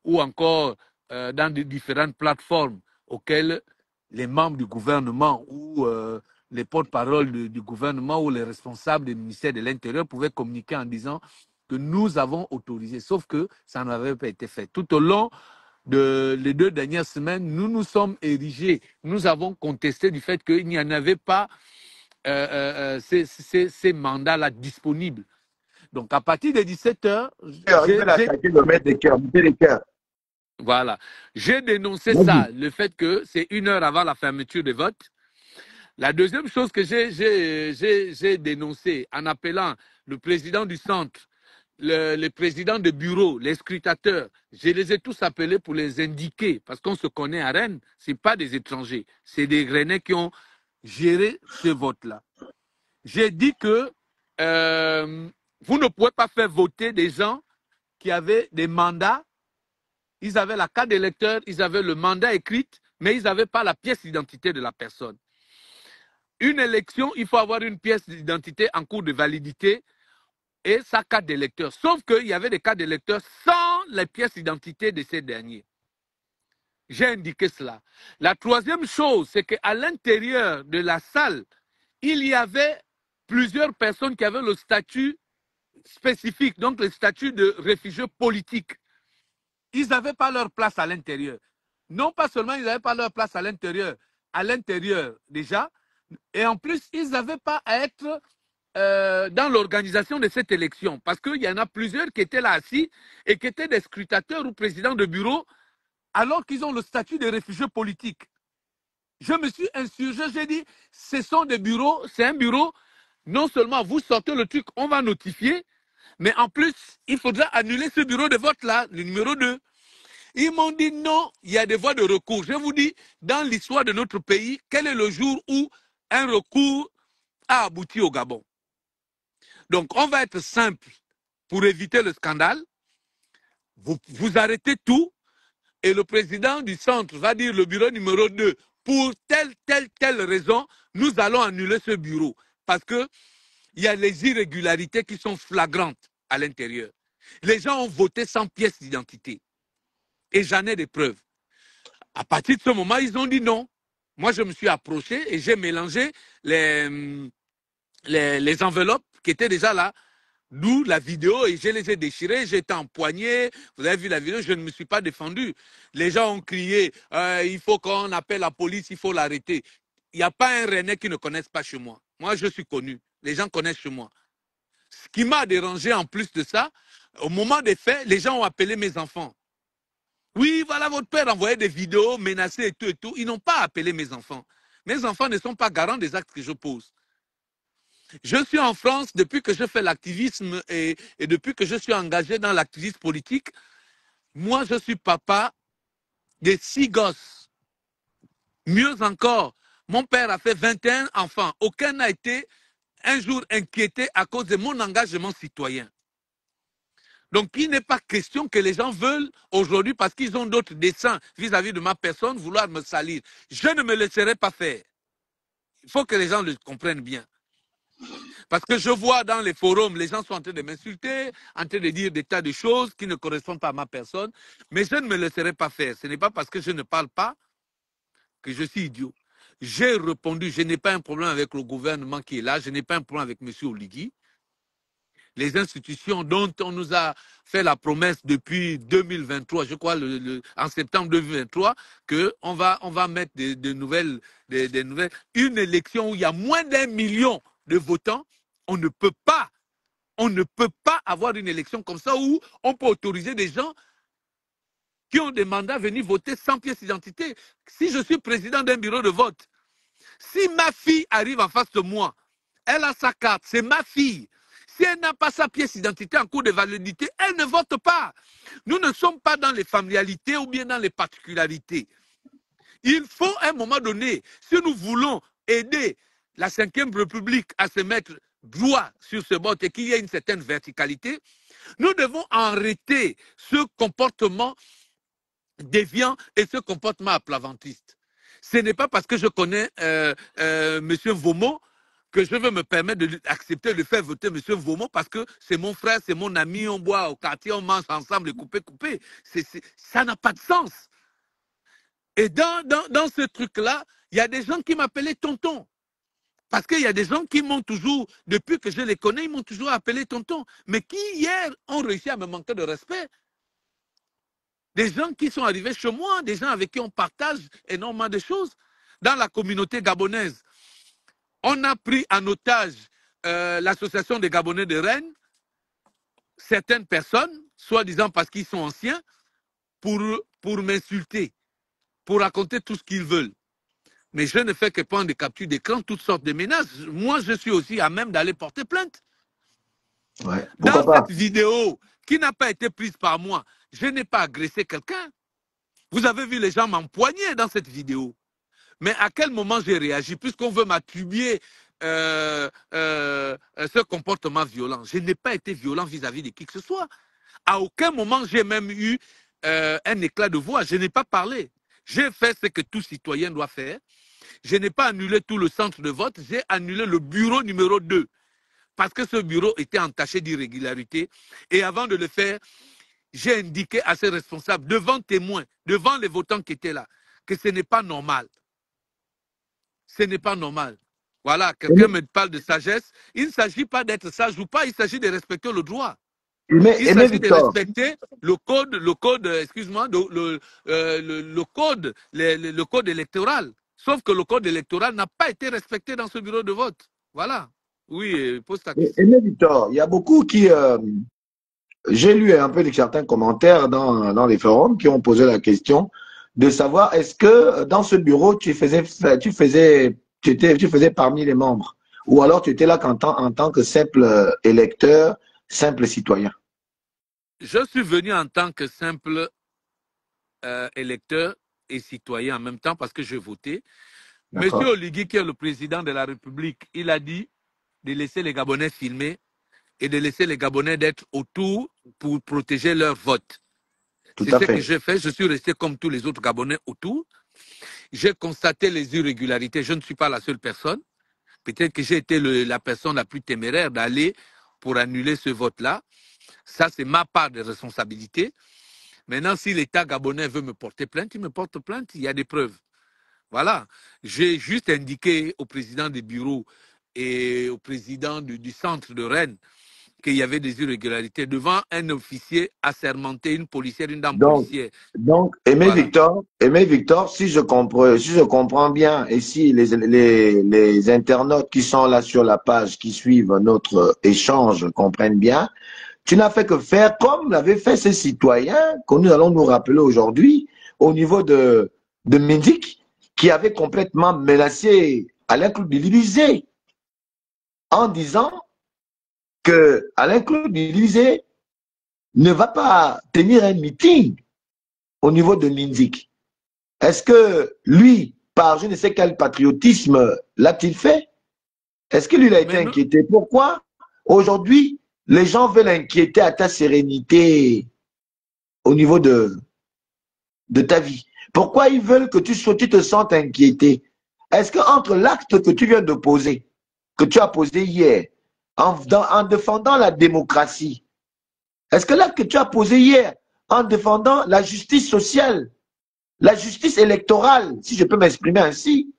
ou encore dans de différentes plateformes auxquelles les membres du gouvernement ou les porte-parole du gouvernement ou les responsables du ministère de l'Intérieur pouvaient communiquer en disant que nous avons autorisé, sauf que ça n'avait pas été fait. Tout au long les 2 dernières semaines, nous nous sommes érigés, nous avons contesté du fait qu'il n'y en avait pas ces mandats-là disponibles. Donc à partir de 17 h, voilà, j'ai dénoncé ça, le fait que c'est 1 heure avant la fermeture des votes. La deuxième chose que j'ai dénoncé en appelant le président du centre, le président de bureau, les scrutateurs, je les ai tous appelés pour les indiquer, parce qu'on se connaît à Rennes, ce n'est pas des étrangers, c'est des Rennais qui ont géré ce vote-là. J'ai dit que vous ne pouvez pas faire voter des gens qui avaient des mandats. Ils avaient la carte d'électeur, ils avaient le mandat écrit, mais ils n'avaient pas la pièce d'identité de la personne. Une élection, il faut avoir une pièce d'identité en cours de validité et sa carte d'électeur. Sauf qu'il y avait des cartes d'électeurs sans les pièces d'identité de ces derniers. J'ai indiqué cela. La troisième chose, c'est qu'à l'intérieur de la salle, il y avait plusieurs personnes qui avaient le statut spécifique, donc le statut de réfugiés politiques. Ils n'avaient pas leur place à l'intérieur. Non pas seulement ils n'avaient pas leur place à l'intérieur déjà, et en plus, ils n'avaient pas à être dans l'organisation de cette élection, parce qu'il y en a plusieurs qui étaient là assis et qui étaient des scrutateurs ou présidents de bureau, alors qu'ils ont le statut de réfugiés politiques. Je me suis insurgé, j'ai dit, ce sont des bureaux, c'est un bureau, non seulement vous sortez le truc, on va notifier, mais en plus, il faudra annuler ce bureau de vote-là, le numéro 2. Ils m'ont dit non, il y a des voies de recours. Je vous dis, dans l'histoire de notre pays, quel est le jour où un recours a abouti au Gabon? Donc, on va être simple pour éviter le scandale. Vous arrêtez tout et le président du centre va dire le bureau numéro 2, pour telle raison, nous allons annuler ce bureau parce qu'il y a les irrégularités qui sont flagrantes à l'intérieur. Les gens ont voté sans pièce d'identité. Et j'en ai des preuves. À partir de ce moment, ils ont dit non. Moi, je me suis approché et j'ai mélangé les enveloppes qui étaient déjà là, d'où la vidéo, et je les ai déchirées, j'étais empoigné. Vous avez vu la vidéo, je ne me suis pas défendu. Les gens ont crié, il faut qu'on appelle la police, il faut l'arrêter. Il n'y a pas un Rennais qui ne connaisse pas chez moi. Moi, je suis connu. Les gens connaissent chez moi. Ce qui m'a dérangé en plus de ça, au moment des faits, les gens ont appelé mes enfants. Oui, voilà, votre père envoyait des vidéos menacées et tout et tout. Ils n'ont pas appelé mes enfants. Mes enfants ne sont pas garants des actes que je pose. Je suis en France depuis que je fais l'activisme et depuis que je suis engagé dans l'activisme politique. Moi, je suis papa de 6 gosses. Mieux encore, mon père a fait 21 enfants. Aucun n'a été un jour inquiété à cause de mon engagement citoyen. Donc, il n'est pas question que les gens veulent aujourd'hui, parce qu'ils ont d'autres desseins vis-à-vis de ma personne, vouloir me salir. Je ne me laisserai pas faire. Il faut que les gens le comprennent bien. Parce que je vois dans les forums, les gens sont en train de m'insulter, en train de dire des tas de choses qui ne correspondent pas à ma personne, mais je ne me laisserai pas faire. Ce n'est pas parce que je ne parle pas que je suis idiot. J'ai répondu, je n'ai pas un problème avec le gouvernement qui est là, je n'ai pas un problème avec M. Oligui. Les institutions dont on nous a fait la promesse depuis 2023, je crois en septembre 2023, qu'on va mettre des nouvelles. Une élection où il y a moins d'1 million de votants, on ne peut pas On ne peut pas avoir une élection comme ça où on peut autoriser des gens qui ont des mandats à venir voter sans pièce d'identité. Si je suis président d'un bureau de vote, si ma fille arrive en face de moi, elle a sa carte, c'est ma fille. Si elle n'a pas sa pièce d'identité en cours de validité, elle ne vote pas. Nous ne sommes pas dans les familialités ou bien dans les particularités. Il faut à un moment donné, si nous voulons aider la Ve République à se mettre droit sur ce bord et qu'il y ait une certaine verticalité, nous devons arrêter ce comportement déviant et ce comportement aplavantiste. Ce n'est pas parce que je connais M. Vomo que je veux me permettre d'accepter de faire voter M. Vomo parce que c'est mon frère, c'est mon ami, on boit au quartier, on mange ensemble, couper. Ça n'a pas de sens. Et dans ce truc-là, il y a des gens qui m'appelaient tonton. Parce qu'il y a des gens qui m'ont toujours, depuis que je les connais, ils m'ont toujours appelé tonton. Mais qui hier ont réussi à me manquer de respect. Des gens qui sont arrivés chez moi, des gens avec qui on partage énormément de choses. Dans la communauté gabonaise, on a pris en otage l'association des Gabonais de Rennes, certaines personnes, soi-disant parce qu'ils sont anciens, pour m'insulter, pour raconter tout ce qu'ils veulent. Mais je ne fais que prendre des captures d'écran, toutes sortes de menaces. Moi, je suis aussi à même d'aller porter plainte. Ouais, Dans pourquoi pas? cette vidéo, qui n'a pas été prise par moi, je n'ai pas agressé quelqu'un. Vous avez vu les gens m'empoigner dans cette vidéo. Mais à quel moment j'ai réagi, puisqu'on veut m'attribuer ce comportement violent? Je n'ai pas été violent vis-à-vis de qui que ce soit. À aucun moment, j'ai même eu un éclat de voix. Je n'ai pas parlé. J'ai fait ce que tout citoyen doit faire. Je n'ai pas annulé tout le centre de vote, j'ai annulé le bureau numéro 2. Parce que ce bureau était entaché d'irrégularité. Et avant de le faire, j'ai indiqué à ces responsables, devant témoins, devant les votants qui étaient là, que ce n'est pas normal. Ce n'est pas normal. Voilà, quelqu'un me parle de sagesse. Il ne s'agit pas d'être sage ou pas, il s'agit de respecter le droit. Il Aimé s'agit de Victor, respecter le code, excuse-moi, le code électoral. Sauf que le code électoral n'a pas été respecté dans ce bureau de vote. Voilà. Oui, pose ta question. Aimé Victor, il y a beaucoup qui... j'ai lu un peu certains commentaires dans les forums qui ont posé la question de savoir est-ce que dans ce bureau, tu faisais parmi les membres ou alors tu étais là en tant que simple électeur, simple citoyen. Je suis venu en tant que simple électeur et citoyen en même temps parce que j'ai voté. Monsieur Oligui, qui est le président de la République, il a dit de laisser les Gabonais filmer et de laisser les Gabonais d'être autour pour protéger leur vote. Tout C'est à ce que fait. j'ai fait. Je suis resté comme tous les autres Gabonais autour. J'ai constaté les irrégularités. Je ne suis pas la seule personne. Peut-être que j'ai été la personne la plus téméraire d'aller pour annuler ce vote-là. Ça, c'est ma part de responsabilité. Maintenant, si l'État gabonais veut me porter plainte, il me porte plainte. Il y a des preuves. Voilà. J'ai juste indiqué au président des bureaux et au président du centre de Rennes qu'il y avait des irrégularités devant un officier assermenté, une policière, une dame policière. Donc Aimé Victor, si je comprends bien, et si les internautes qui sont là sur la page, qui suivent notre échange comprennent bien, tu n'as fait que faire comme l'avaient fait ces citoyens que nous allons nous rappeler aujourd'hui au niveau de Mindik, qui avait complètement menacé Alain Claude Bilibizé en disant que Alain Claude Bilibizé ne va pas tenir un meeting au niveau de Mindik. Est-ce que lui, par je ne sais quel patriotisme, l'a-t-il fait? Est-ce que lui, il a été inquiété? Pourquoi aujourd'hui, les gens veulent inquiéter à ta sérénité au niveau de ta vie? Pourquoi ils veulent que tu te sentes inquiété? Est-ce qu'entre l'acte que tu viens de poser, que tu as posé hier, en défendant la démocratie, est-ce que l'acte que tu as posé hier, en défendant la justice sociale, la justice électorale, si je peux m'exprimer ainsi,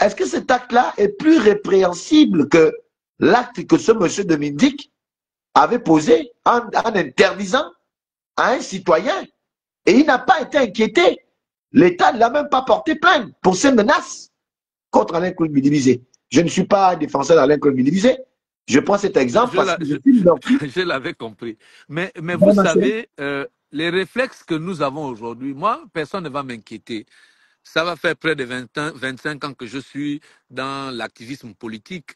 est-ce que cet acte-là est plus répréhensible que l'acte que ce monsieur de Mindik avait posé en interdisant à un citoyen? Et il n'a pas été inquiété. L'État ne l'a même pas porté plainte pour ces menaces contre Alain Claude Bilibizé. Je ne suis pas défenseur d'Alain Claude Bilibizé, Je prends cet exemple Je, parce la- que je filme leur truc. je l'avais compris. Mais Ça vous va marcher. savez, les réflexes que nous avons aujourd'hui, moi, personne ne va m'inquiéter. Ça va faire près de 20 ans, 25 ans que je suis dans l'activisme politique.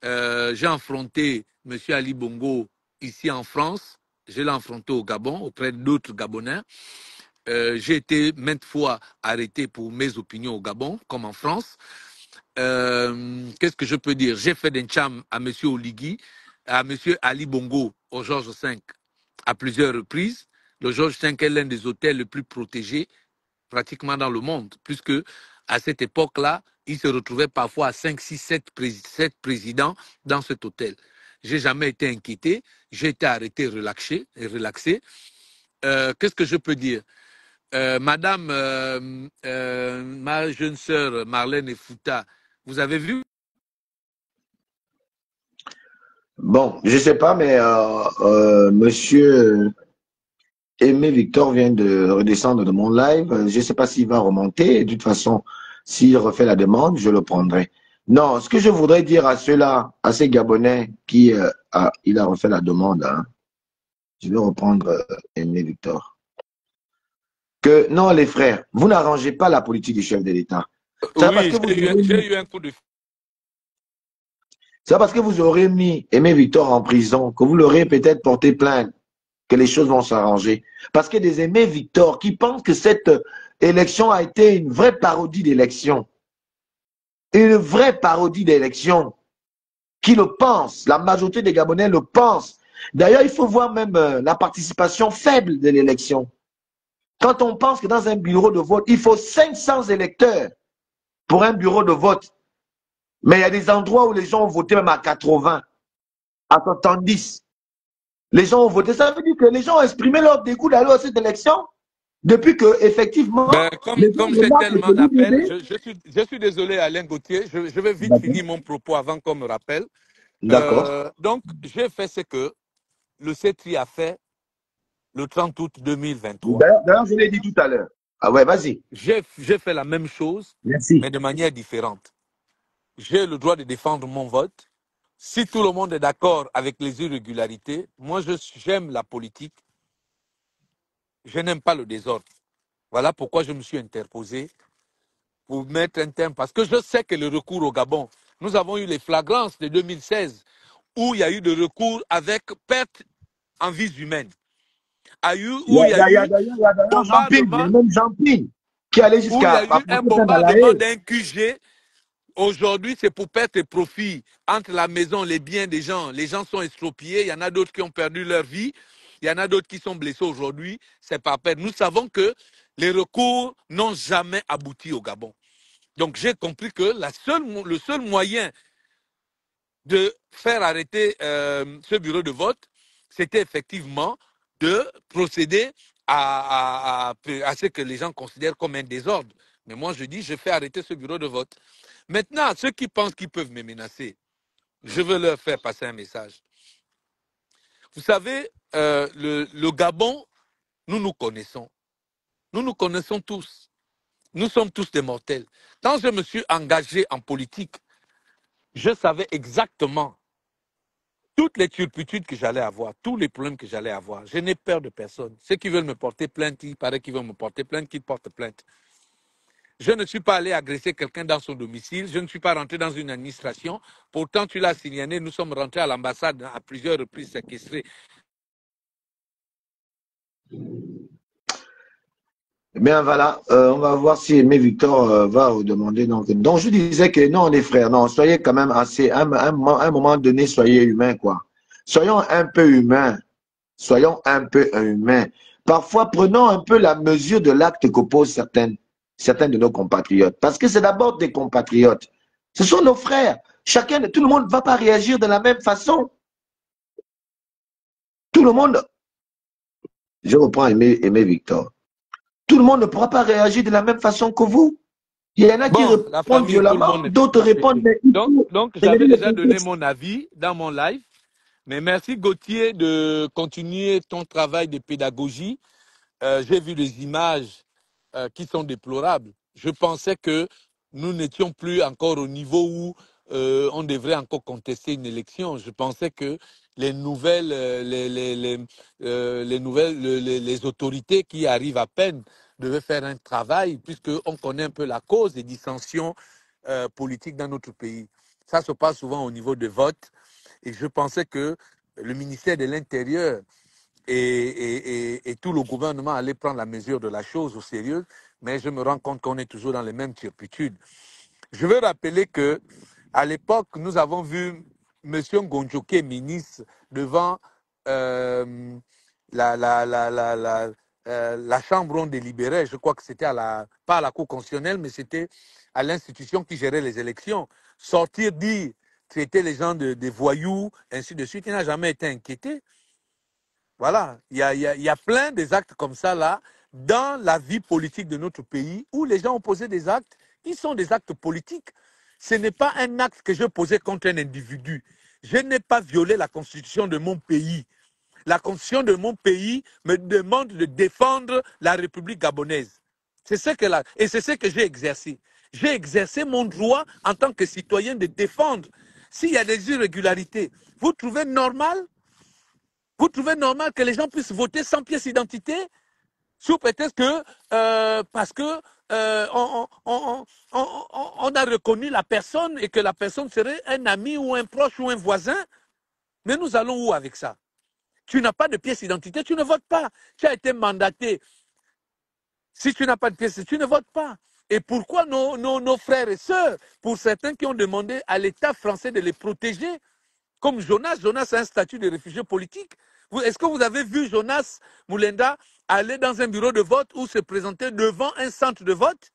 J'ai affronté M. Ali Bongo ici en France. Je l'ai affronté au Gabon auprès d'autres Gabonais. J'ai été maintes fois arrêté pour mes opinions au Gabon, comme en France. Qu'est-ce que je peux dire? J'ai fait des chams à M. Oligui, à M. Ali Bongo, au Georges V, à plusieurs reprises. Le Georges V est l'un des hôtels les plus protégés pratiquement dans le monde, puisque à cette époque-là, il se retrouvait parfois à 5, 6, 7 présidents dans cet hôtel. J'ai jamais été inquiété, j'ai été arrêté, relaxé. Qu'est-ce que je peux dire? Madame, ma jeune sœur Marlène Efouta, vous avez vu? Bon, je sais pas, mais monsieur Aimé Victor vient de redescendre de mon live. Je sais pas s'il va remonter. De toute façon, s'il refait la demande, je le prendrai. Non, ce que je voudrais dire à ceux-là, à ces Gabonais qui il a refait la demande, hein, je vais reprendre Aimé Victor. Que non, les frères, vous n'arrangez pas la politique du chef de l'État. C'est parce Oui, que vous aurez j'ai mis, eu un coup de... c'est parce que vous aurez mis Aimé Victor en prison que vous l'aurez peut-être porté plainte, que les choses vont s'arranger. Parce que des Aimé Victor qui pensent que cette élection a été une vraie parodie d'élection, une vraie parodie d'élection, qui le pensent, la majorité des Gabonais le pensent. D'ailleurs, il faut voir même la participation faible de l'élection. Quand on pense que dans un bureau de vote, il faut 500 électeurs pour un bureau de vote, mais il y a des endroits où les gens ont voté même à 80, à 70. Les gens ont voté. Ça veut dire que les gens ont exprimé leur dégoût d'aller à cette élection depuis que, effectivement, Ben, les gens comme j'ai remarquent que tellement d'appels, BBB. je suis désolé Alain Gauthier, je vais vite D'accord. finir mon propos avant qu'on me rappelle. D'accord. Donc, j'ai fait ce que le CETRI a fait le 30 août 2023. D'ailleurs, je l'ai dit tout à l'heure. Ah ouais, vas-y. J'ai fait la même chose, Merci. mais de manière différente. J'ai le droit de défendre mon vote. Si tout le monde est d'accord avec les irrégularités, moi j'aime la politique, je n'aime pas le désordre. Voilà pourquoi je me suis interposé pour mettre un terme, parce que je sais que le recours au Gabon, nous avons eu les flagrances de 2016, où il y a eu de recours avec perte en vies humaines, où il y a eu Il y a d'ailleurs Jean-Ping, il y a bombardement, même Jean-Ping qui allait où il y jusqu'à a eu un porter plainte à la bombardement haie. d'un QG. Aujourd'hui, c'est pour perte et profit entre la maison, les biens des gens. Les gens sont expropriés. Il y en a d'autres qui ont perdu leur vie. Il y en a d'autres qui sont blessés aujourd'hui. C'est pas peine. Nous savons que les recours n'ont jamais abouti au Gabon. Donc, j'ai compris que le seul moyen de faire arrêter ce bureau de vote, c'était effectivement de procéder à ce que les gens considèrent comme un désordre. Mais moi, je dis, je fais arrêter ce bureau de vote. Maintenant, ceux qui pensent qu'ils peuvent me menacer, je veux leur faire passer un message. Vous savez, le Gabon, nous nous connaissons. Nous nous connaissons tous. Nous sommes tous des mortels. Quand je me suis engagé en politique, je savais exactement toutes les turpitudes que j'allais avoir, tous les problèmes que j'allais avoir. Je n'ai peur de personne. Ceux qui veulent me porter plainte, il paraît qu'ils veulent me porter plainte, qu'ils portent plainte. Je ne suis pas allé agresser quelqu'un dans son domicile. Je ne suis pas rentré dans une administration. Pourtant, tu l'as signalé, nous sommes rentrés à l'ambassade à plusieurs reprises séquestrés. Eh bien voilà, on va voir si Aimé Victor va demander. Donc je disais que non, les frères, non, soyez quand même assez, un moment donné, soyez humains, quoi. Soyons un peu humains. Soyons un peu humains. Parfois, prenons un peu la mesure de l'acte que posent certains de nos compatriotes. Parce que c'est d'abord des compatriotes. Ce sont nos frères. Tout le monde ne va pas réagir de la même façon. Tout le monde, je reprends Aimé Victor. Tout le monde ne pourra pas réagir de la même façon que vous. Il y en a qui Bon, la répondent famille, tout le violemment, monde ne peut d'autres pas répondent, payer. mais il faut Donc élever j'avais le déjà donné contexte. mon avis dans mon live. Mais merci Gauthier de continuer ton travail de pédagogie. J'ai vu des images qui sont déplorables. Je pensais que nous n'étions plus encore au niveau où on devrait encore contester une élection. Je pensais que les nouvelles, les autorités qui arrivent à peine devaient faire un travail, puisqu'on connaît un peu la cause des dissensions politiques dans notre pays. Ça se passe souvent au niveau de vote. Et je pensais que le ministère de l'Intérieur et tout le gouvernement allait prendre la mesure de la chose au sérieux, mais je me rends compte qu'on est toujours dans les mêmes turpitudes. Je veux rappeler que à l'époque, nous avons vu M. Ngonjoke, ministre, devant la, la, la, la, la, la chambre on délibérait. Je crois que c'était pas à la Cour constitutionnelle, mais c'était à l'institution qui gérait les élections. Sortir, dire, traiter les gens de voyous, ainsi de suite, il n'a jamais été inquiété. Voilà, il y a plein des actes comme ça là dans la vie politique de notre pays où les gens ont posé des actes qui sont des actes politiques. Ce n'est pas un acte que je posais contre un individu. Je n'ai pas violé la constitution de mon pays. La constitution de mon pays me demande de défendre la République gabonaise. C'est ce que et c'est ce que j'ai exercé. J'ai exercé mon droit en tant que citoyen de défendre. S'il y a des irrégularités, vous trouvez normal que les gens puissent voter sans pièce d'identité sous prétexte que parce que on a reconnu la personne et que la personne serait un ami ou un proche ou un voisin. Mais nous allons où avec ça? Tu n'as pas de pièce d'identité, tu ne votes pas. Tu as été mandaté. Si tu n'as pas de pièce, tu ne votes pas. Et pourquoi nos frères et sœurs, pour certains qui ont demandé à l'État français de les protéger, comme Jonas a un statut de réfugié politique. Est-ce que vous avez vu Jonas Moulenda aller dans un bureau de vote ou se présenter devant un centre de vote?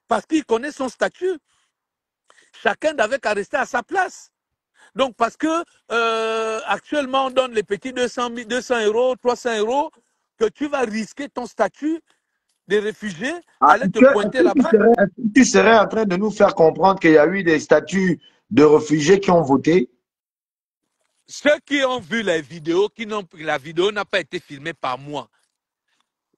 Parce qu'il connaît son statut. Chacun n'avait qu'à rester à sa place. Donc parce que actuellement on donne les petits 200 euros, 300 euros, que tu vas risquer ton statut de réfugié, aller te pointer là-bas. Tu serais en train de nous faire comprendre qu'il y a eu des statuts de réfugiés qui ont voté? Ceux qui ont vu les vidéos, la vidéo n'a pas été filmée par moi.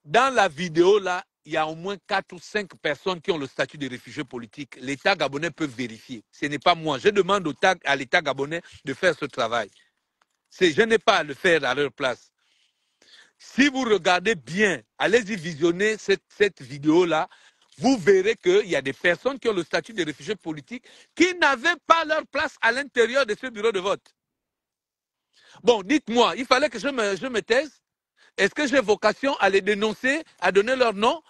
Dans la vidéo, là, il y a au moins 4 ou 5 personnes qui ont le statut de réfugié politique. L'État gabonais peut vérifier. Ce n'est pas moi. Je demande à l'État gabonais de faire ce travail. Je n'ai pas à le faire à leur place. Si vous regardez bien, allez-y visionner cette vidéo-là, vous verrez qu'il y a des personnes qui ont le statut de réfugié politique qui n'avaient pas leur place à l'intérieur de ce bureau de vote. Bon, dites-moi, il fallait que je me taise. Est-ce que j'ai vocation à les dénoncer, à donner leur nom?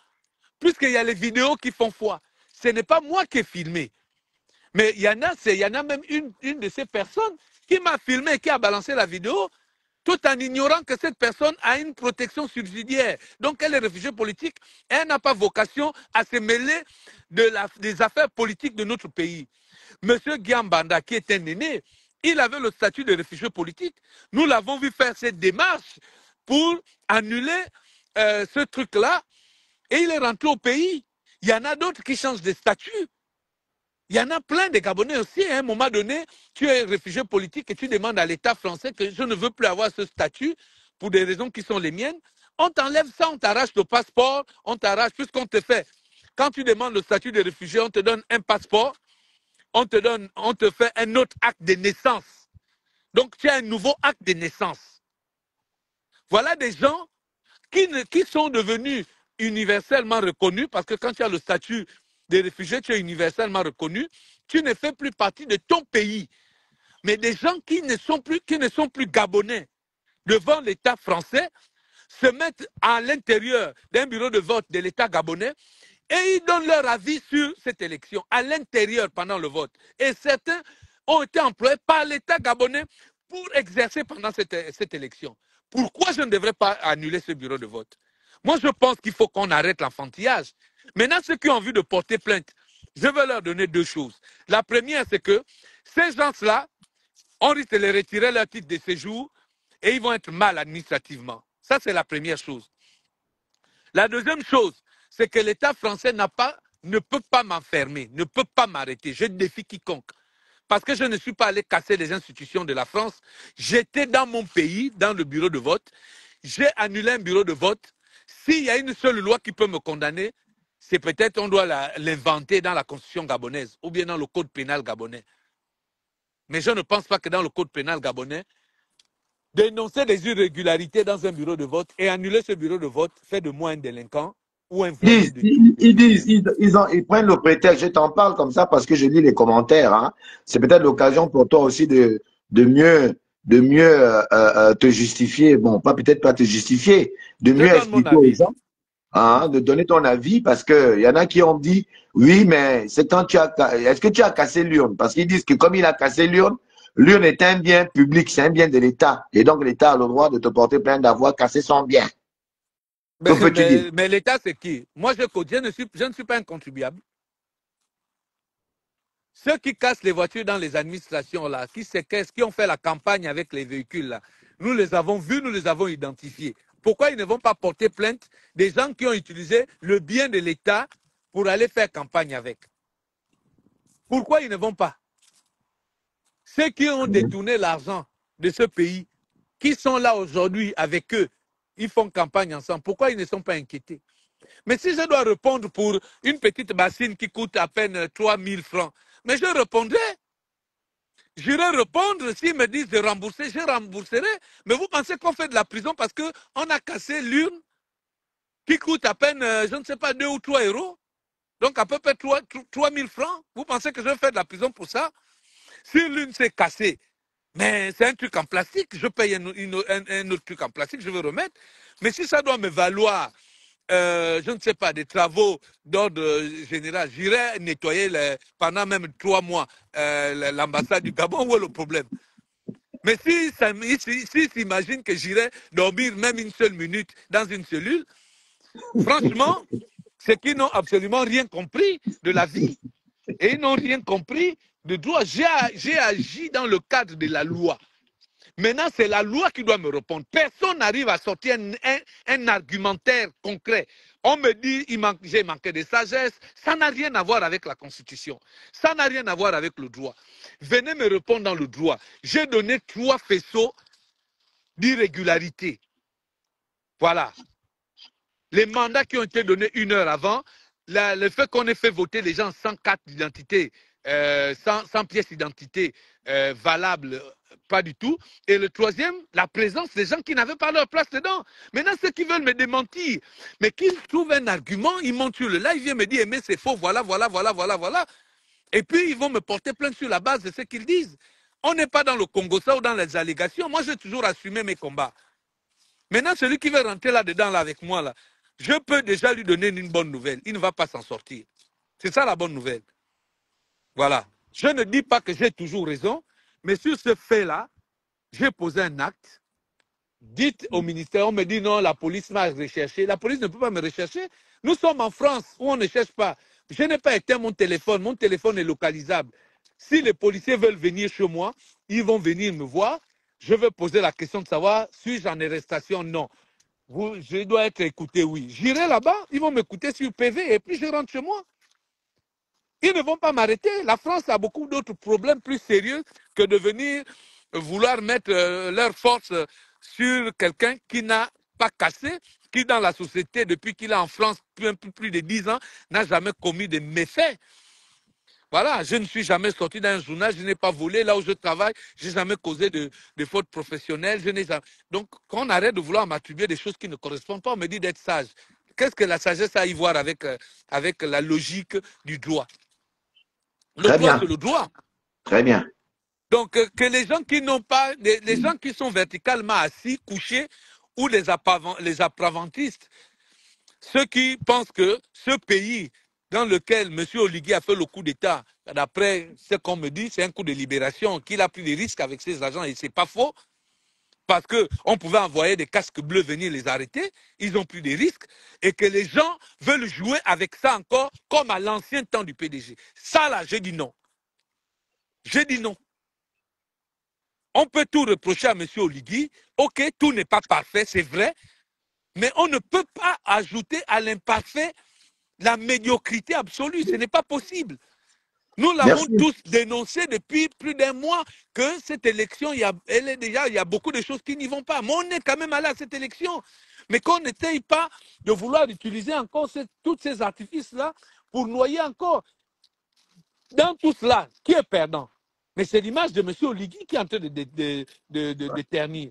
Puisqu'il y a les vidéos qui font foi. Ce n'est pas moi qui ai filmé. Mais il y en a même une de ces personnes qui m'a filmé et qui a balancé la vidéo, tout en ignorant que cette personne a une protection subsidiaire. Donc elle est réfugiée politique, elle n'a pas vocation à se mêler des affaires politiques de notre pays. Monsieur Guiambanda, qui est un aîné, il avait le statut de réfugié politique. Nous l'avons vu faire cette démarche pour annuler ce truc-là. Et il est rentré au pays. Il y en a d'autres qui changent de statut. Il y en a plein de Gabonais aussi. À un moment donné, tu es réfugié politique et tu demandes à l'État français que je ne veux plus avoir ce statut pour des raisons qui sont les miennes. On t'enlève ça, on t'arrache le passeport, on t'arrache tout ce qu'on te fait. Quand tu demandes le statut de réfugié, on te donne un passeport, on te fait un autre acte de naissance. Donc tu as un nouveau acte de naissance. Voilà des gens qui sont devenus universellement reconnus, parce que quand tu as le statut de réfugié, tu es universellement reconnu, tu ne fais plus partie de ton pays. Mais des gens qui ne sont plus gabonais devant l'État français se mettent à l'intérieur d'un bureau de vote de l'État gabonais et ils donnent leur avis sur cette élection à l'intérieur pendant le vote. Et certains ont été employés par l'État gabonais pour exercer pendant cette élection. Pourquoi je ne devrais pas annuler ce bureau de vote? Moi, je pense qu'il faut qu'on arrête l'enfantillage. Maintenant, ceux qui ont envie de porter plainte, je vais leur donner deux choses. La première, c'est que ces gens-là, on risque de les retirer leur titre de séjour et ils vont être mal administrativement. Ça, c'est la première chose. La deuxième chose, c'est que l'État français ne peut pas m'enfermer, ne peut pas m'arrêter. Je défie quiconque. Parce que je ne suis pas allé casser les institutions de la France. J'étais dans mon pays, dans le bureau de vote. J'ai annulé un bureau de vote. S'il y a une seule loi qui peut me condamner, c'est peut-être on doit l'inventer dans la constitution gabonaise ou bien dans le code pénal gabonais. Mais je ne pense pas que dans le code pénal gabonais, dénoncer des irrégularités dans un bureau de vote et annuler ce bureau de vote fait de moi un délinquant ou un voyou de tout. Ils prennent le prétexte. Je t'en parle comme ça parce que je lis les commentaires. Hein. C'est peut-être l'occasion pour toi aussi de mieux, te justifier. Bon, pas peut-être pas te justifier, de Je mieux donne mon expliquer aux avis. gens, hein, de donner ton avis parce que y en a qui ont dit, oui, mais c'est quand est-ce que tu as cassé Lyon? Parce qu'ils disent que comme il a cassé Lyon, Lyon est un bien public, c'est un bien de l'État. Et donc l'État a le droit de te porter plainte d'avoir cassé son bien. Que peux-tu dire? Mais l'État, c'est qui? Moi, je ne suis pas un contribuable. Ceux qui cassent les voitures dans les administrations, là, qui séquestrent, qui ont fait la campagne avec les véhicules, là, nous les avons vus, nous les avons identifiés. Pourquoi ils ne vont pas porter plainte des gens qui ont utilisé le bien de l'État pour aller faire campagne avec? Pourquoi ils ne vont pas? Ceux qui ont détourné l'argent de ce pays, qui sont là aujourd'hui avec eux, ils font campagne ensemble. Pourquoi ils ne sont pas inquiétés? Mais si je dois répondre pour une petite bassine qui coûte à peine 3 000 francs, mais je répondrai. J'irai répondre s'ils me disent de rembourser, je rembourserai. Mais vous pensez qu'on fait de la prison parce qu'on a cassé l'urne qui coûte à peine, je ne sais pas, 2 ou 3 euros? Donc à peu près 3 000 francs. Vous pensez que je vais faire de la prison pour ça? Si l'une s'est cassée, mais c'est un truc en plastique, je paye un autre truc en plastique, je vais remettre. Mais si ça doit me valoir, je ne sais pas, des travaux d'ordre général, j'irai nettoyer pendant même 3 mois l'ambassade du Gabon. Où est le problème? Mais si s'imagine que j'irai dormir même une seule minute dans une cellule, franchement, c'est qu'ils n'ont absolument rien compris de la vie. Et ils n'ont rien compris de droit. J'ai agi dans le cadre de la loi. Maintenant, c'est la loi qui doit me répondre. Personne n'arrive à sortir un argumentaire concret. On me dit j'ai manqué de sagesse. Ça n'a rien à voir avec la Constitution. Ça n'a rien à voir avec le droit. Venez me répondre dans le droit. J'ai donné 3 faisceaux d'irrégularité. Voilà. Les mandats qui ont été donnés 1 heure avant, le fait qu'on ait fait voter les gens sans carte d'identité, sans pièce d'identité valable, pas du tout. Et le troisième, la présence des gens qui n'avaient pas leur place dedans. Maintenant, ceux qui veulent me démentir, mais qu'ils trouvent un argument, ils montent sur le live, ils viennent me dire, mais c'est faux, voilà. Et puis, ils vont me porter plainte sur la base de ce qu'ils disent. On n'est pas dans le Congo, ça, ou dans les allégations. Moi, j'ai toujours assumé mes combats. Maintenant, celui qui veut rentrer là-dedans là, avec moi, là, je peux déjà lui donner une bonne nouvelle. Il ne va pas s'en sortir. C'est ça la bonne nouvelle. Voilà. Je ne dis pas que j'ai toujours raison, mais sur ce fait-là, j'ai posé un acte. Dites au ministère, on me dit non, la police m'a recherché. La police ne peut pas me rechercher. Nous sommes en France où on ne cherche pas. Je n'ai pas éteint mon téléphone est localisable. Si les policiers veulent venir chez moi, ils vont venir me voir. Je vais poser la question de savoir, suis-je en arrestation? Non. Je dois être écouté, oui. J'irai là-bas, ils vont m'écouter sur PV et puis je rentre chez moi. Ils ne vont pas m'arrêter. La France a beaucoup d'autres problèmes plus sérieux que de venir vouloir mettre leur force sur quelqu'un qui n'a pas cassé, qui dans la société, depuis qu'il est en France un peu plus de 10 ans, n'a jamais commis de méfaits. Voilà, je ne suis jamais sorti d'un journal, je n'ai pas volé là où je travaille, je n'ai jamais causé de fautes professionnelles. Donc, quand on arrête de vouloir m'attribuer des choses qui ne correspondent pas, on me dit d'être sage. Qu'est-ce que la sagesse a à y voir avec la logique du droit? Le Très droit, bien, c'est le droit. très bien. Donc, que les gens qui n'ont pas, les gens qui sont verticalement assis, couchés, ou les apparentistes, ceux qui pensent que ce pays dans lequel M. Oligui a fait le coup d'État, d'après ce qu'on me dit, c'est un coup de libération, qu'il a pris des risques avec ses agents, et ce n'est pas faux, parce qu'on pouvait envoyer des casques bleus venir les arrêter, ils ont pris des risques, et que les gens veulent jouer avec ça encore, comme à l'ancien temps du PDG. Ça, là, j'ai dit non. J'ai dit non. On peut tout reprocher à M. Oligui. OK, tout n'est pas parfait, c'est vrai, mais on ne peut pas ajouter à l'imparfait la médiocrité absolue. Ce n'est pas possible. Nous l'avons Merci. tous dénoncé depuis plus d'1 mois que cette élection, il y a beaucoup de choses qui n'y vont pas. Mais on est quand même allé à cette élection. Mais qu'on n'essaye pas de vouloir utiliser encore tous ces artifices-là pour noyer encore. Dans tout cela, qui est perdant? Mais c'est l'image de M. Oligui qui est en train de ternir.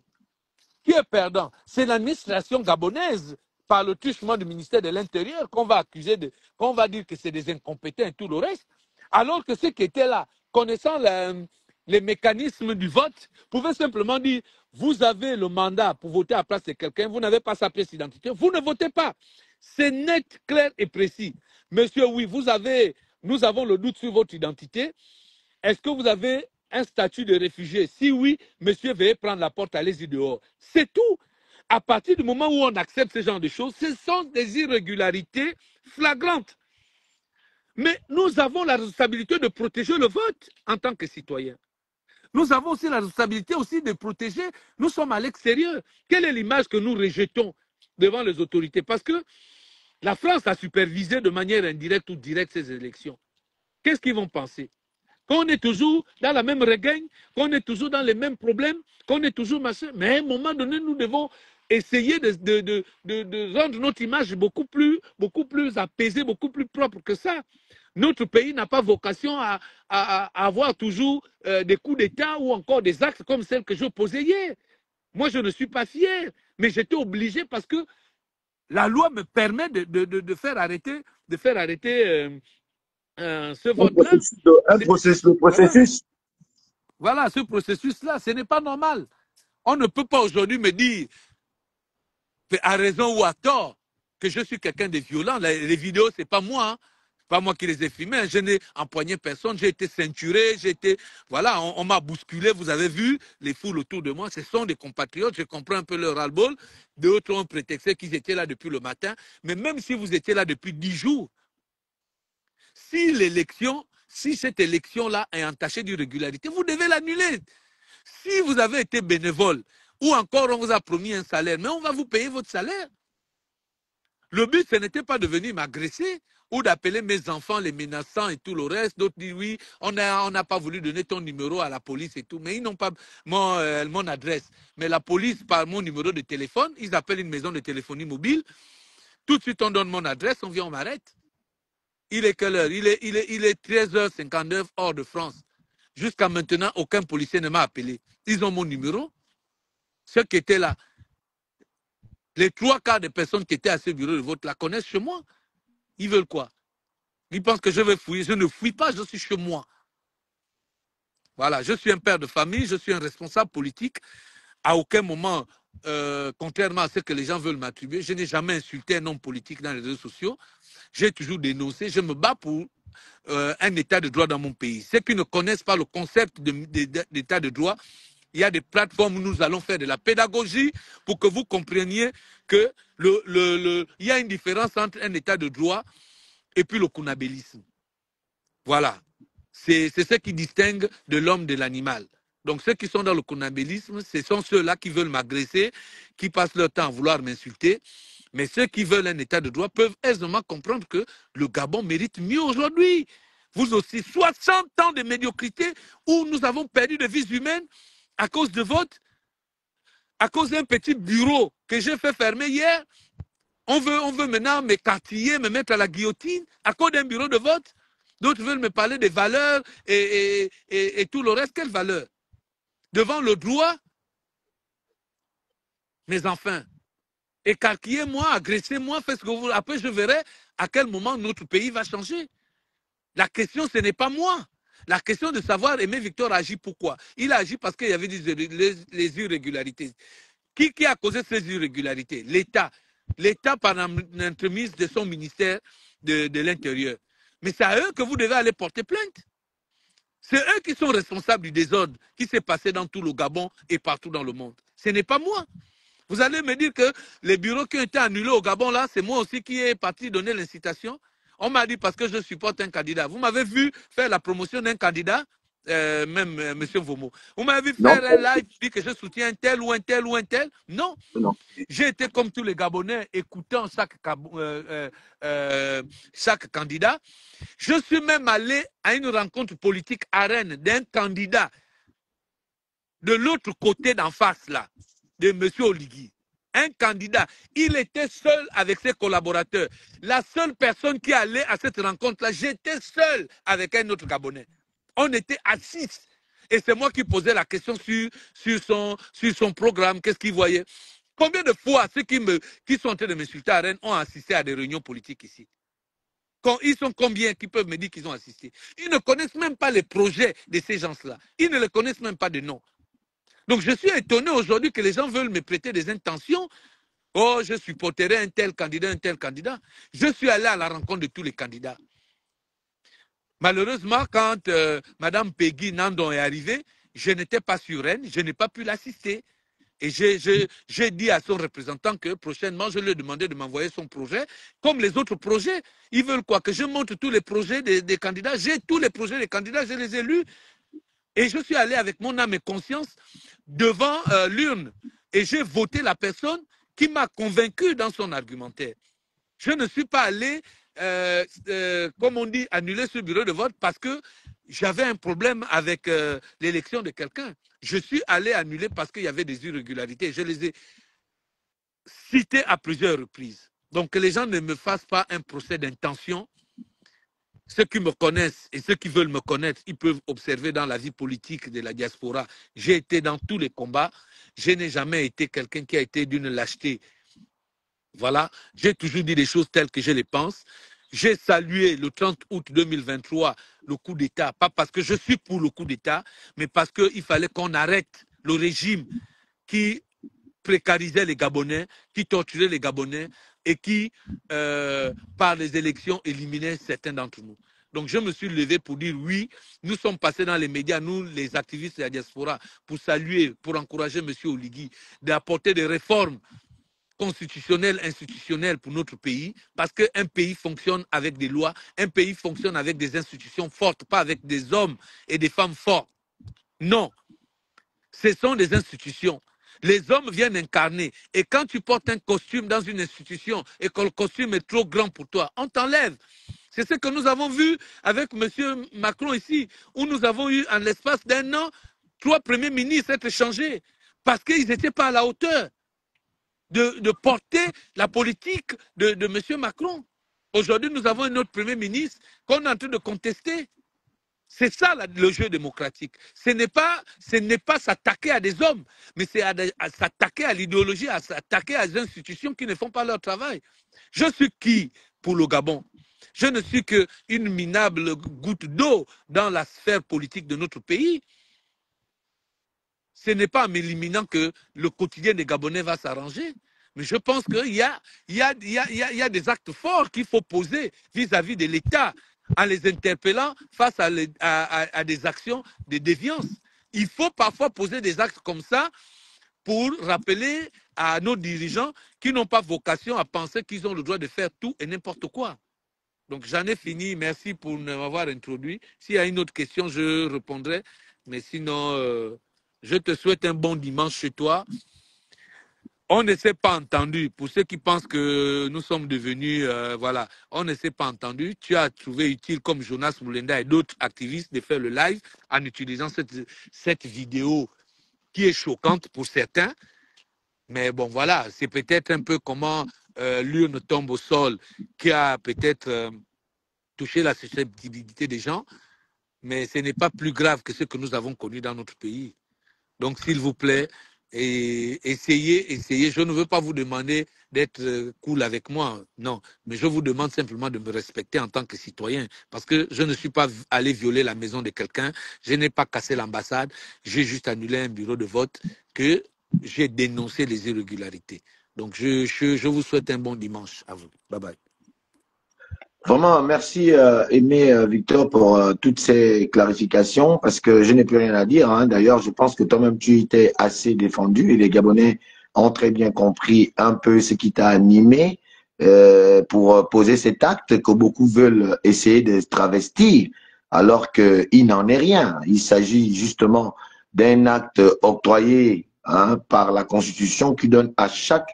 Qui est perdant? C'est l'administration gabonaise par le truchement du ministère de l'Intérieur qu'on va accuser, qu'on va dire que c'est des incompétents et tout le reste, alors que ceux qui étaient là, connaissant les mécanismes du vote, pouvaient simplement dire, vous avez le mandat pour voter à la place de quelqu'un, vous n'avez pas sa pièce d'identité, vous ne votez pas. C'est net, clair et précis. Monsieur, oui, nous avons le doute sur votre identité. Est-ce que vous avez un statut de réfugié? Si oui, monsieur, veuillez prendre la porte, allez-y dehors. C'est tout. À partir du moment où on accepte ce genre de choses, ce sont des irrégularités flagrantes. Mais nous avons la responsabilité de protéger le vote en tant que citoyens. Nous avons aussi la responsabilité aussi de protéger. Nous sommes à l'extérieur. Quelle est l'image que nous rejetons devant les autorités? Parce que la France a supervisé de manière indirecte ou directe ces élections. Qu'est-ce qu'ils vont penser? Qu'on est toujours dans la même regagne, qu'on est toujours dans les mêmes problèmes, qu'on est toujours machin. Mais à un moment donné, nous devons essayer de rendre notre image beaucoup plus apaisée, beaucoup plus propre que ça. Notre pays n'a pas vocation à avoir toujours des coups d'État ou encore des actes comme celles que je posais hier. Moi, je ne suis pas fier, mais j'étais obligé parce que la loi me permet de faire arrêter, ce vote-là. Un processus. Voilà, ce processus-là, ce n'est pas normal. On ne peut pas aujourd'hui me dire, à raison ou à tort, que je suis quelqu'un de violent. Les vidéos, ce n'est pas moi. Hein. Pas moi qui les ai filmées. Je n'ai empoigné personne. J'ai été ceinturé. Voilà, on m'a bousculé. Vous avez vu les foules autour de moi. Ce sont des compatriotes. Je comprends un peu leur ras-le-bol. D'autres ont prétexté qu'ils étaient là depuis le matin. Mais même si vous étiez là depuis 10 jours, si cette élection-là est entachée d'irrégularité, vous devez l'annuler. Si vous avez été bénévole, ou encore on vous a promis un salaire, mais on va vous payer votre salaire. Le but, ce n'était pas de venir m'agresser ou d'appeler mes enfants les menaçants et tout le reste. D'autres disent oui, on n'a pas voulu donner ton numéro à la police et tout, mais ils n'ont pas mon adresse. Mais la police, par mon numéro de téléphone, ils appellent une maison de téléphonie mobile. Tout de suite, on donne mon adresse, on vient, on m'arrête. Il est quelle heure? Il est 13h59 hors de France. Jusqu'à maintenant, aucun policier ne m'a appelé. Ils ont mon numéro. Ceux qui étaient là, les 3/4 des personnes qui étaient à ce bureau de vote la connaissent chez moi. Ils veulent quoi? Ils pensent que je vais fouiller. Je ne fouille pas, je suis chez moi. Voilà, je suis un père de famille, je suis un responsable politique. À aucun moment, contrairement à ce que les gens veulent m'attribuer, je n'ai jamais insulté un homme politique dans les réseaux sociaux. J'ai toujours dénoncé, je me bats pour un état de droit dans mon pays. Ceux qui ne connaissent pas le concept d'état de droit, il y a des plateformes où nous allons faire de la pédagogie pour que vous compreniez que il y a une différence entre un état de droit et puis le kunabélisme. Voilà. C'est ce qui distingue de l'homme de l'animal. Donc ceux qui sont dans le kunabélisme, ce sont ceux-là qui veulent m'agresser, qui passent leur temps à vouloir m'insulter. Mais ceux qui veulent un état de droit peuvent aisément comprendre que le Gabon mérite mieux aujourd'hui. Vous aussi, 60 ans de médiocrité où nous avons perdu de vies humaines à cause de vote, à cause d'un petit bureau que j'ai fait fermer hier. On veut maintenant m'écartiller, me mettre à la guillotine à cause d'un bureau de vote. D'autres veulent me parler des valeurs et tout le reste. Quelles valeurs? Devant le droit, mes enfants, écarquillez-moi, agressez-moi, faites ce que vous voulez. Après, je verrai à quel moment notre pays va changer. La question, ce n'est pas moi. La question de savoir, Aimé Victor a agi pourquoi? Il a agi parce qu'il y avait les irrégularités. Qui a causé ces irrégularités? L'État. L'État par l'entremise de son ministère de l'Intérieur. Mais c'est à eux que vous devez aller porter plainte. C'est eux qui sont responsables du désordre qui s'est passé dans tout le Gabon et partout dans le monde. Ce n'est pas moi. Vous allez me dire que les bureaux qui ont été annulés au Gabon, là, c'est moi aussi qui ai parti donner l'incitation. On m'a dit parce que je supporte un candidat. Vous m'avez vu faire la promotion d'un candidat, même M. Vomo. Vous m'avez vu faire un live, dire que je soutiens un tel ou un tel ou un tel. Non. J'ai été comme tous les Gabonais, écoutant chaque candidat. Je suis même allé à une rencontre politique à Rennes d'un candidat de l'autre côté d'en face, là, de M. Oligui. Un candidat. Il était seul avec ses collaborateurs. La seule personne qui allait à cette rencontre-là, j'étais seul avec un autre Gabonais. On était à 6. Et c'est moi qui posais la question sur son programme, qu'est-ce qu'il voyait. Combien de fois ceux qui sont en train de m'insulter à Rennes ont assisté à des réunions politiques ici? Ils sont combien qui peuvent me dire qu'ils ont assisté? Ils ne connaissent même pas les projets de ces gens-là. Ils ne les connaissent même pas de nom. Donc je suis étonné aujourd'hui que les gens veulent me prêter des intentions. Oh, je supporterai un tel candidat, un tel candidat. Je suis allé à la rencontre de tous les candidats. Malheureusement, quand Mme Peggy Nandon est arrivée, je n'étais pas sur Rennes, je n'ai pas pu l'assister. Et j'ai dit à son représentant que prochainement, je lui ai demandé de m'envoyer son projet. Comme les autres projets, ils veulent quoi? Que je montre tous les projets des candidats. J'ai tous les projets des candidats, je les ai lus. Et je suis allé avec mon âme et conscience devant l'urne. Et j'ai voté la personne qui m'a convaincu dans son argumentaire. Je ne suis pas allé, comme on dit, annuler ce bureau de vote parce que j'avais un problème avec l'élection de quelqu'un. Je suis allé annuler parce qu'il y avait des irrégularités. Je les ai citées à plusieurs reprises. Donc que les gens ne me fassent pas un procès d'intention. Ceux qui me connaissent et ceux qui veulent me connaître, ils peuvent observer dans la vie politique de la diaspora. J'ai été dans tous les combats. Je n'ai jamais été quelqu'un qui a été d'une lâcheté. Voilà, j'ai toujours dit les choses telles que je les pense. J'ai salué le 30 août 2023 le coup d'État, pas parce que je suis pour le coup d'État, mais parce qu'il fallait qu'on arrête le régime qui précarisait les Gabonais, qui torturait les Gabonais et qui, par les élections, éliminait certains d'entre nous. Donc je me suis levé pour dire oui, nous sommes passés dans les médias, nous les activistes de la diaspora, pour saluer, pour encourager M. Oligui d'apporter des réformes constitutionnel, institutionnel pour notre pays, parce qu'un pays fonctionne avec des lois, un pays fonctionne avec des institutions fortes, pas avec des hommes et des femmes forts. Non, ce sont des institutions. Les hommes viennent incarner. Et quand tu portes un costume dans une institution et que le costume est trop grand pour toi, on t'enlève. C'est ce que nous avons vu avec M. Macron ici, où nous avons eu en l'espace d'un an 3 premiers ministres être changés parce qu'ils n'étaient pas à la hauteur de porter la politique de M. Macron. Aujourd'hui, nous avons un autre Premier ministre qu'on est en train de contester. C'est ça le jeu démocratique. Ce n'est pas s'attaquer à des hommes, mais c'est à s'attaquer à l'idéologie, à s'attaquer à des institutions qui ne font pas leur travail. Je suis qui pour le Gabon? Je ne suis qu'une minable goutte d'eau dans la sphère politique de notre pays. Ce n'est pas en m'éliminant que le quotidien des Gabonais va s'arranger. Mais je pense qu'il y a des actes forts qu'il faut poser vis-à-vis de l'État en les interpellant face à des actions de déviance. Il faut parfois poser des actes comme ça pour rappeler à nos dirigeants qui n'ont pas vocation à penser qu'ils ont le droit de faire tout et n'importe quoi. Donc j'en ai fini. Merci pour m'avoir introduit. S'il y a une autre question, je répondrai. Mais sinon... je te souhaite un bon dimanche chez toi. On ne s'est pas entendu. Pour ceux qui pensent que nous sommes devenus, voilà, on ne s'est pas entendu. Tu as trouvé utile, comme Jonas Moulenda et d'autres activistes, de faire le live en utilisant cette vidéo qui est choquante pour certains. Mais bon, voilà, c'est peut-être un peu comment l'urne tombe au sol qui a peut-être touché la susceptibilité des gens. Mais ce n'est pas plus grave que ce que nous avons connu dans notre pays. Donc, s'il vous plaît, essayez. Je ne veux pas vous demander d'être cool avec moi, non. Mais je vous demande simplement de me respecter en tant que citoyen. Parce que je ne suis pas allé violer la maison de quelqu'un. Je n'ai pas cassé l'ambassade. J'ai juste annulé un bureau de vote que j'ai dénoncé les irrégularités. Donc, je vous souhaite un bon dimanche à vous. Bye bye. Vraiment, merci Aimé Victor pour toutes ces clarifications parce que je n'ai plus rien à dire. Hein. D'ailleurs, je pense que toi-même tu étais assez défendu et les Gabonais ont très bien compris un peu ce qui t'a animé pour poser cet acte que beaucoup veulent essayer de travestir alors qu'il n'en est rien. Il s'agit justement d'un acte octroyé par la Constitution qui donne à chaque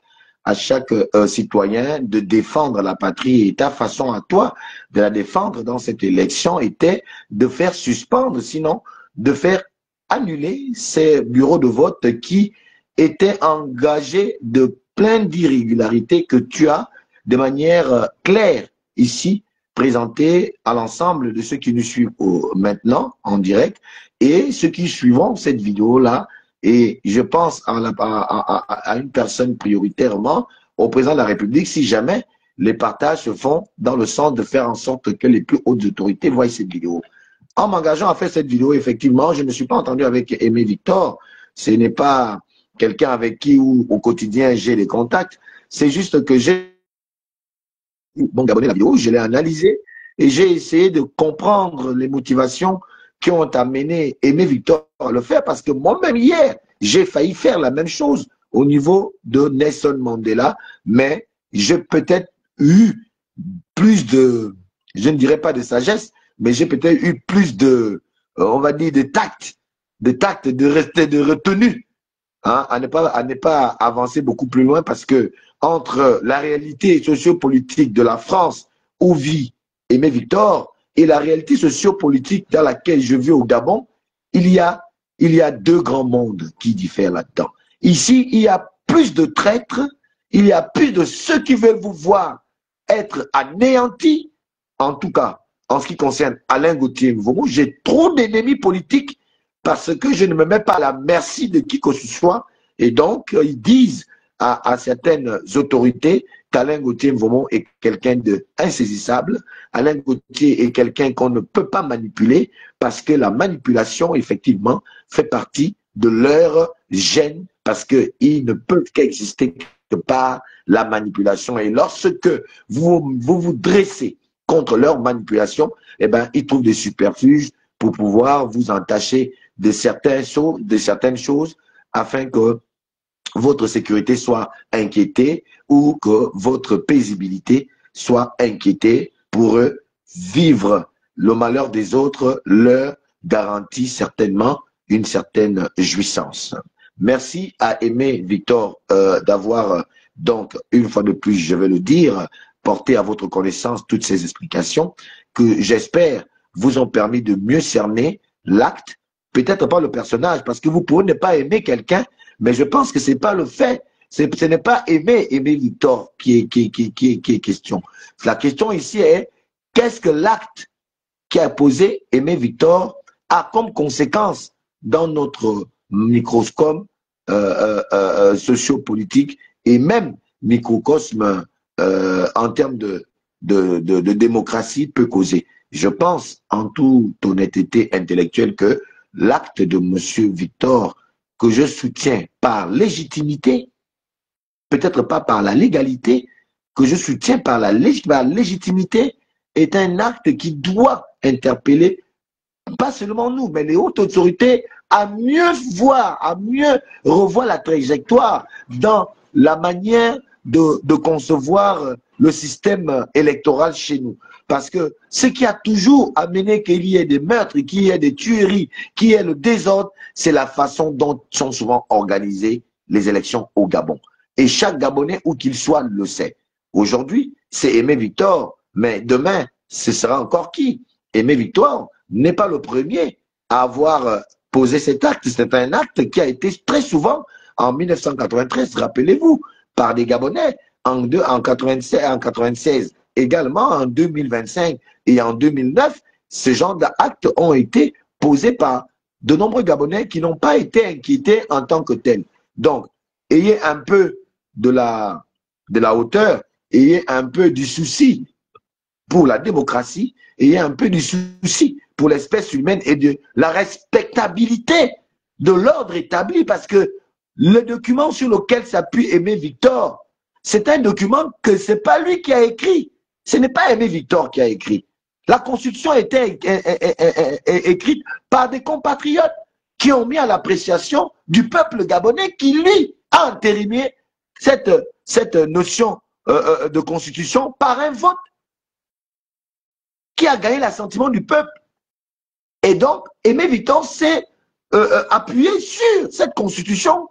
citoyen de défendre la patrie. Et ta façon à toi de la défendre dans cette élection était de faire suspendre, sinon de faire annuler ces bureaux de vote qui étaient engagés de plein d'irrégularités que tu as de manière claire ici présenter à l'ensemble de ceux qui nous suivent maintenant en direct et ceux qui suivront cette vidéo-là. Et je pense à une personne prioritairement, au président de la République, si jamais les partages se font dans le sens de faire en sorte que les plus hautes autorités voient cette vidéo. En m'engageant à faire cette vidéo, effectivement, je ne me suis pas entendu avec Aimé Victor. Ce n'est pas quelqu'un avec qui au quotidien j'ai des contacts. C'est juste que j'ai bon Gabonais la vidéo, je l'ai analysé et j'ai essayé de comprendre les motivations qui ont amené Aimé Victor à le faire parce que moi-même hier, j'ai failli faire la même chose au niveau de Nelson Mandela, mais j'ai peut-être eu plus de, je ne dirais pas de sagesse, mais j'ai peut-être eu plus de, on va dire, de tact, de rester, de retenue, hein, à ne pas avancer beaucoup plus loin parce que entre la réalité sociopolitique de la France où vit Aimé Victor et la réalité sociopolitique dans laquelle je vis au Gabon, il y a deux grands mondes qui diffèrent là-dedans. Ici, il y a plus de traîtres, il y a plus de ceux qui veulent vous voir être anéantis, en tout cas, en ce qui concerne Alain Gauthier Mvomo, j'ai trop d'ennemis politiques parce que je ne me mets pas à la merci de qui que ce soit. Et donc, ils disent à certaines autorités qu'Alain Gauthier Mvomo est quelqu'un d'insaisissable. Alain Gauthier est quelqu'un qu'on ne peut pas manipuler parce que la manipulation, effectivement, fait partie de leur gène parce qu'ils ne peuvent qu'exister que par la manipulation. Et lorsque vous dressez contre leur manipulation, eh ben, ils trouvent des superfuges pour pouvoir vous entacher de certaines choses afin que votre sécurité soit inquiétée ou que votre paisibilité soit inquiétée. Pour eux, vivre le malheur des autres leur garantit certainement une certaine jouissance. Merci à Aimé Victor d'avoir, donc, une fois de plus, je vais le dire, porté à votre connaissance toutes ces explications que j'espère vous ont permis de mieux cerner l'acte, peut-être pas le personnage, parce que vous pouvez ne pas aimer quelqu'un, mais je pense que ce n'est pas le fait, ce n'est pas Aimé Victor qui est question. La question ici est, qu'est-ce que l'acte qui a posé Aimé Victor a comme conséquence dans notre microscope sociopolitique et même microcosme en termes de démocratie peut causer. Je pense, en toute honnêteté intellectuelle, que l'acte de M. Victor, que je soutiens par légitimité, peut-être pas par la légalité, que je soutiens par la légitimité, est un acte qui doit interpeller pas seulement nous, mais les hautes autorités à mieux voir, à mieux revoir la trajectoire dans la manière de concevoir le système électoral chez nous. Parce que ce qui a toujours amené qu'il y ait des meurtres, qu'il y ait des tueries, qu'il y ait le désordre, c'est la façon dont sont souvent organisées les élections au Gabon. Et chaque Gabonais, où qu'il soit, le sait. Aujourd'hui, c'est Aimé Victor, mais demain, ce sera encore qui? Aimé Victor n'est pas le premier à avoir posé cet acte. C'est un acte qui a été très souvent, en 1993, rappelez-vous, par des Gabonais, en 96, également en 2025 et en 2009, ce genre d'actes ont été posés par de nombreux Gabonais qui n'ont pas été inquiétés en tant que tels. Donc, ayez un peu de la hauteur, ayez un peu du souci pour la démocratie, ayez un peu du souci pour l'espèce humaine et de la respectabilité de l'ordre établi, parce que le document sur lequel s'appuie Aimé Victor, c'est un document que ce n'est pas lui qui a écrit. Ce n'est pas Aimé Victor qui a écrit. La Constitution a été écrite par des compatriotes qui ont mis à l'appréciation du peuple gabonais qui, lui, a entériné cette notion de Constitution par un vote qui a gagné l'assentiment du peuple. Et donc, Aimé Victor s'est appuyé sur cette Constitution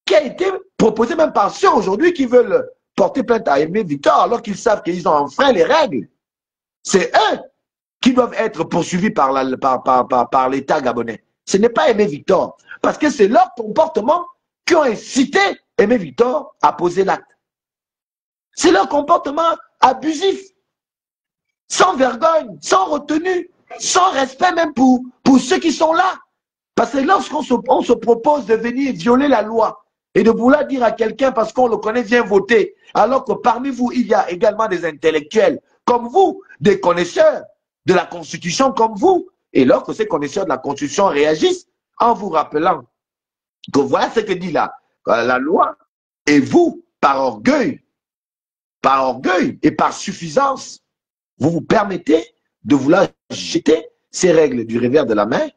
qui a été proposée même par ceux aujourd'hui qui veulent porter plainte à Aimé Victor alors qu'ils savent qu'ils ont enfreint les règles. C'est eux qui doivent être poursuivis par l'État gabonais. Ce n'est pas Aimé Victor. Parce que c'est leur comportement qui ont incité Aimé Victor à poser l'acte. C'est leur comportement abusif sans vergogne, sans retenue, sans respect même pour ceux qui sont là. Parce que lorsqu'on se propose de venir violer la loi et de vouloir dire à quelqu'un parce qu'on le connaît, viens voter, alors que parmi vous, il y a également des intellectuels comme vous, des connaisseurs de la Constitution comme vous, et lorsque ces connaisseurs de la Constitution réagissent en vous rappelant que voilà ce que dit la loi, et vous, par orgueil et par suffisance, vous vous permettez de vouloir jeter ces règles du revers de la main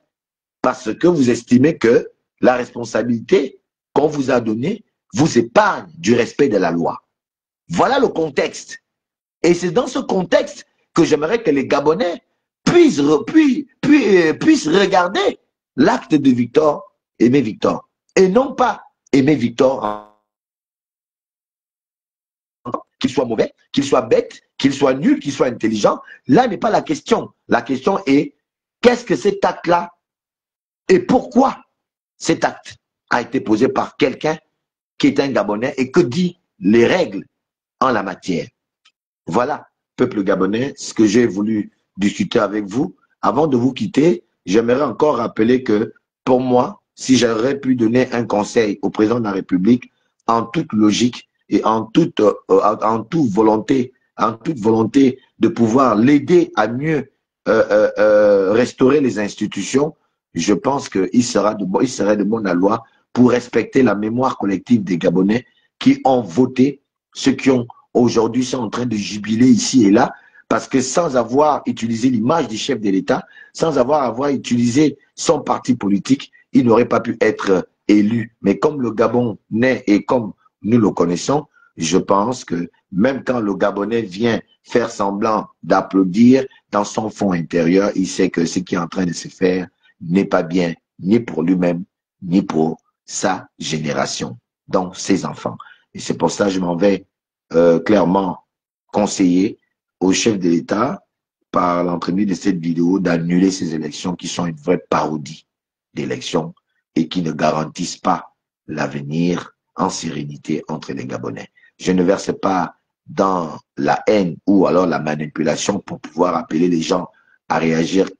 parce que vous estimez que la responsabilité qu'on vous a donnée vous épargne du respect de la loi. Voilà le contexte. Et c'est dans ce contexte que j'aimerais que les Gabonais puissent regarder l'acte de Victor, Aimé Victor, et non pas Aimé Victor, qu'il soit mauvais, qu'il soit bête, qu'il soit nul, qu'il soit intelligent. Là n'est pas la question. La question est, qu'est-ce que cet acte-là et pourquoi cet acte a été posé par quelqu'un qui est un Gabonais et que dit les règles en la matière. Voilà, peuple gabonais, ce que j'ai voulu discuter avec vous. Avant de vous quitter, j'aimerais encore rappeler que pour moi, si j'aurais pu donner un conseil au président de la République, en toute logique et en toute volonté de pouvoir l'aider à mieux restaurer les institutions, je pense qu'il serait de bonne loi pour respecter la mémoire collective des Gabonais qui ont voté, ceux qui ont aujourd'hui sont en train de jubiler ici et là, parce que sans avoir utilisé l'image du chef de l'État, sans avoir utilisé son parti politique, il n'aurait pas pu être élu. Mais comme le Gabon naît et comme nous le connaissons, je pense que même quand le Gabonais vient faire semblant d'applaudir, dans son fond intérieur, il sait que ce qui est en train de se faire n'est pas bien, ni pour lui-même, ni pour sa génération, donc ses enfants. Et c'est pour ça que je m'en vais clairement conseiller au chef de l'État, par l'entremise de cette vidéo, d'annuler ces élections qui sont une vraie parodie d'élections et qui ne garantissent pas l'avenir en sérénité entre les Gabonais. Je ne verse pas dans la haine ou alors la manipulation pour pouvoir appeler les gens à réagir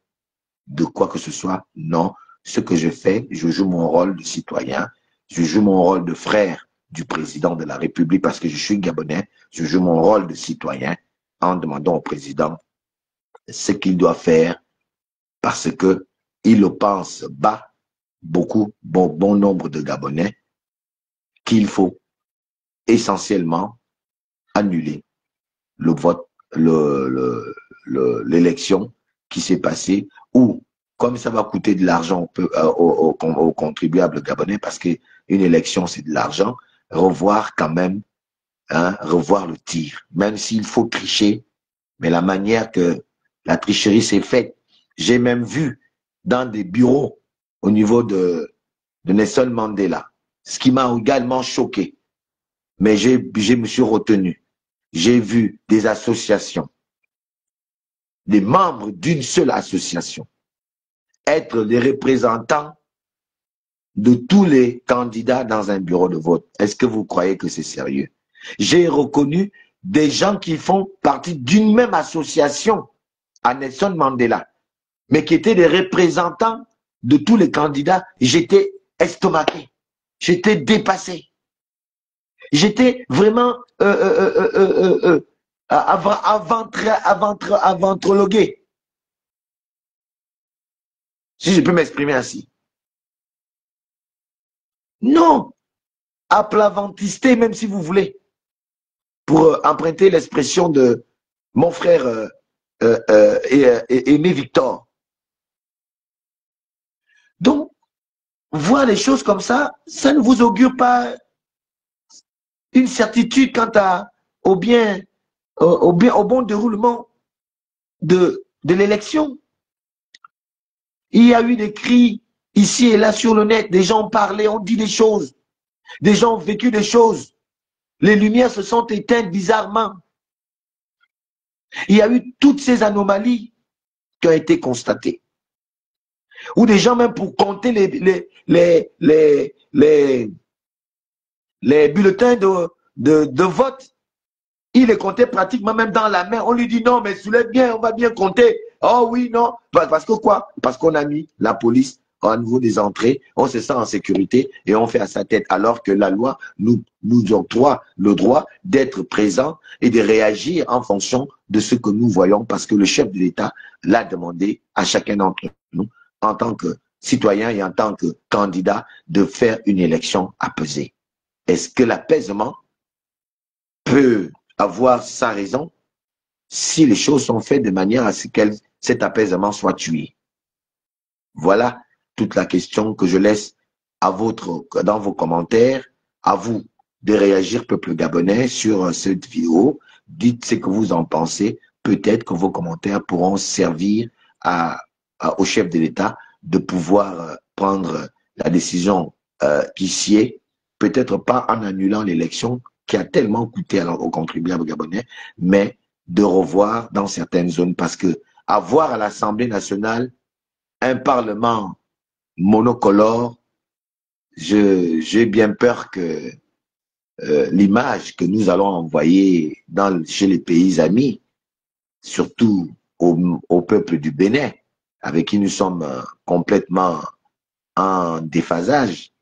de quoi que ce soit. Non, ce que je fais, je joue mon rôle de citoyen, je joue mon rôle de frère du président de la République parce que je suis Gabonais, je joue mon rôle de citoyen en demandant au président ce qu'il doit faire parce que il le pense bas, bon nombre de Gabonais, qu'il faut essentiellement annuler le vote, l'élection qui s'est passée, ou comme ça va coûter de l'argent aux contribuables gabonais, parce qu'une élection c'est de l'argent, revoir quand même, revoir le tir, même s'il faut tricher, mais la manière que la tricherie s'est faite, j'ai même vu dans des bureaux au niveau de Nelson Mandela, ce qui m'a également choqué, mais je me suis retenu. J'ai vu des associations, des membres d'une seule association, être les représentants de tous les candidats dans un bureau de vote. Est-ce que vous croyez que c'est sérieux? J'ai reconnu des gens qui font partie d'une même association à Nelson Mandela, mais qui étaient des représentants de tous les candidats. J'étais estomaqué, j'étais dépassé. J'étais vraiment aventrologué, si je peux m'exprimer ainsi. Non, aplaventisté, même si vous voulez, pour emprunter l'expression de mon frère Aimé Victor. Donc, voir les choses comme ça, ça ne vous augure pas une certitude quant au bon déroulement de l'élection. Il y a eu des cris ici et là sur le net, des gens ont parlé, ont dit des choses, des gens ont vécu des choses. Les lumières se sont éteintes bizarrement. Il y a eu toutes ces anomalies qui ont été constatées. Ou des gens, même pour compter les bulletins de vote, Il est compté pratiquement même dans la main. On lui dit non, mais soulève bien, on va bien compter. Oh oui, non. Parce que quoi? Parce qu'on a mis la police au niveau des entrées, on se sent en sécurité et on fait à sa tête. Alors que la loi nous octroie le droit d'être présent et de réagir en fonction de ce que nous voyons, parce que le chef de l'État l'a demandé à chacun d'entre nous, en tant que citoyen et en tant que candidat, de faire une élection apaisée. Est-ce que l'apaisement peut avoir sa raison si les choses sont faites de manière à ce que cet apaisement soit tué? Voilà toute la question que je laisse dans vos commentaires. À vous de réagir, peuple gabonais, sur cette vidéo. Dites ce que vous en pensez. Peut-être que vos commentaires pourront servir au chef de l'État de pouvoir prendre la décision qui sied, peut-être pas en annulant l'élection qui a tellement coûté aux contribuables gabonais, mais de revoir dans certaines zones, parce que avoir à l'Assemblée nationale un parlement monocolore, j'ai bien peur que l'image que nous allons envoyer chez les pays amis, surtout au peuple du Bénin, avec qui nous sommes complètement en déphasage,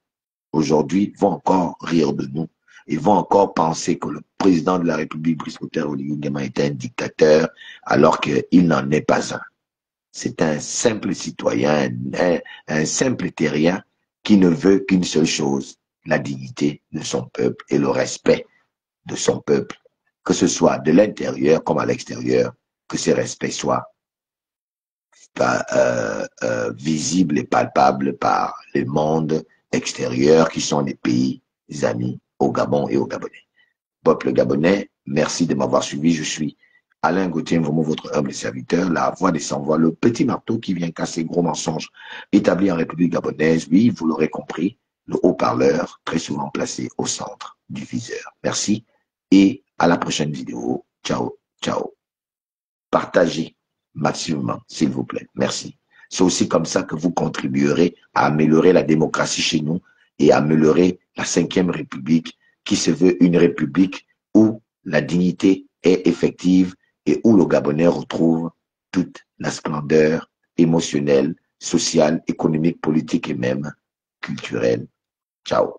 aujourd'hui, vont encore rire de nous et vont encore penser que le président de la République, Brice Oligui Nguema, est un dictateur, alors qu'il n'en est pas un. C'est un simple citoyen, un simple terrien qui ne veut qu'une seule chose, la dignité de son peuple et le respect de son peuple, que ce soit de l'intérieur comme à l'extérieur, que ces respects soient visibles et palpables par le monde extérieur qui sont les pays amis au Gabon et au Gabonais. Peuple gabonais, merci de m'avoir suivi. Je suis Alain Gauthier, vraiment votre humble serviteur, la voix des sans-voix, le petit marteau qui vient casser gros mensonges établis en République gabonaise. Oui, vous l'aurez compris, le haut-parleur très souvent placé au centre du viseur. Merci et à la prochaine vidéo. Ciao, ciao. Partagez maximum, s'il vous plaît. Merci. C'est aussi comme ça que vous contribuerez à améliorer la démocratie chez nous et à améliorer la 5e République, qui se veut une république où la dignité est effective et où le Gabonais retrouve toute la splendeur émotionnelle, sociale, économique, politique et même culturelle. Ciao.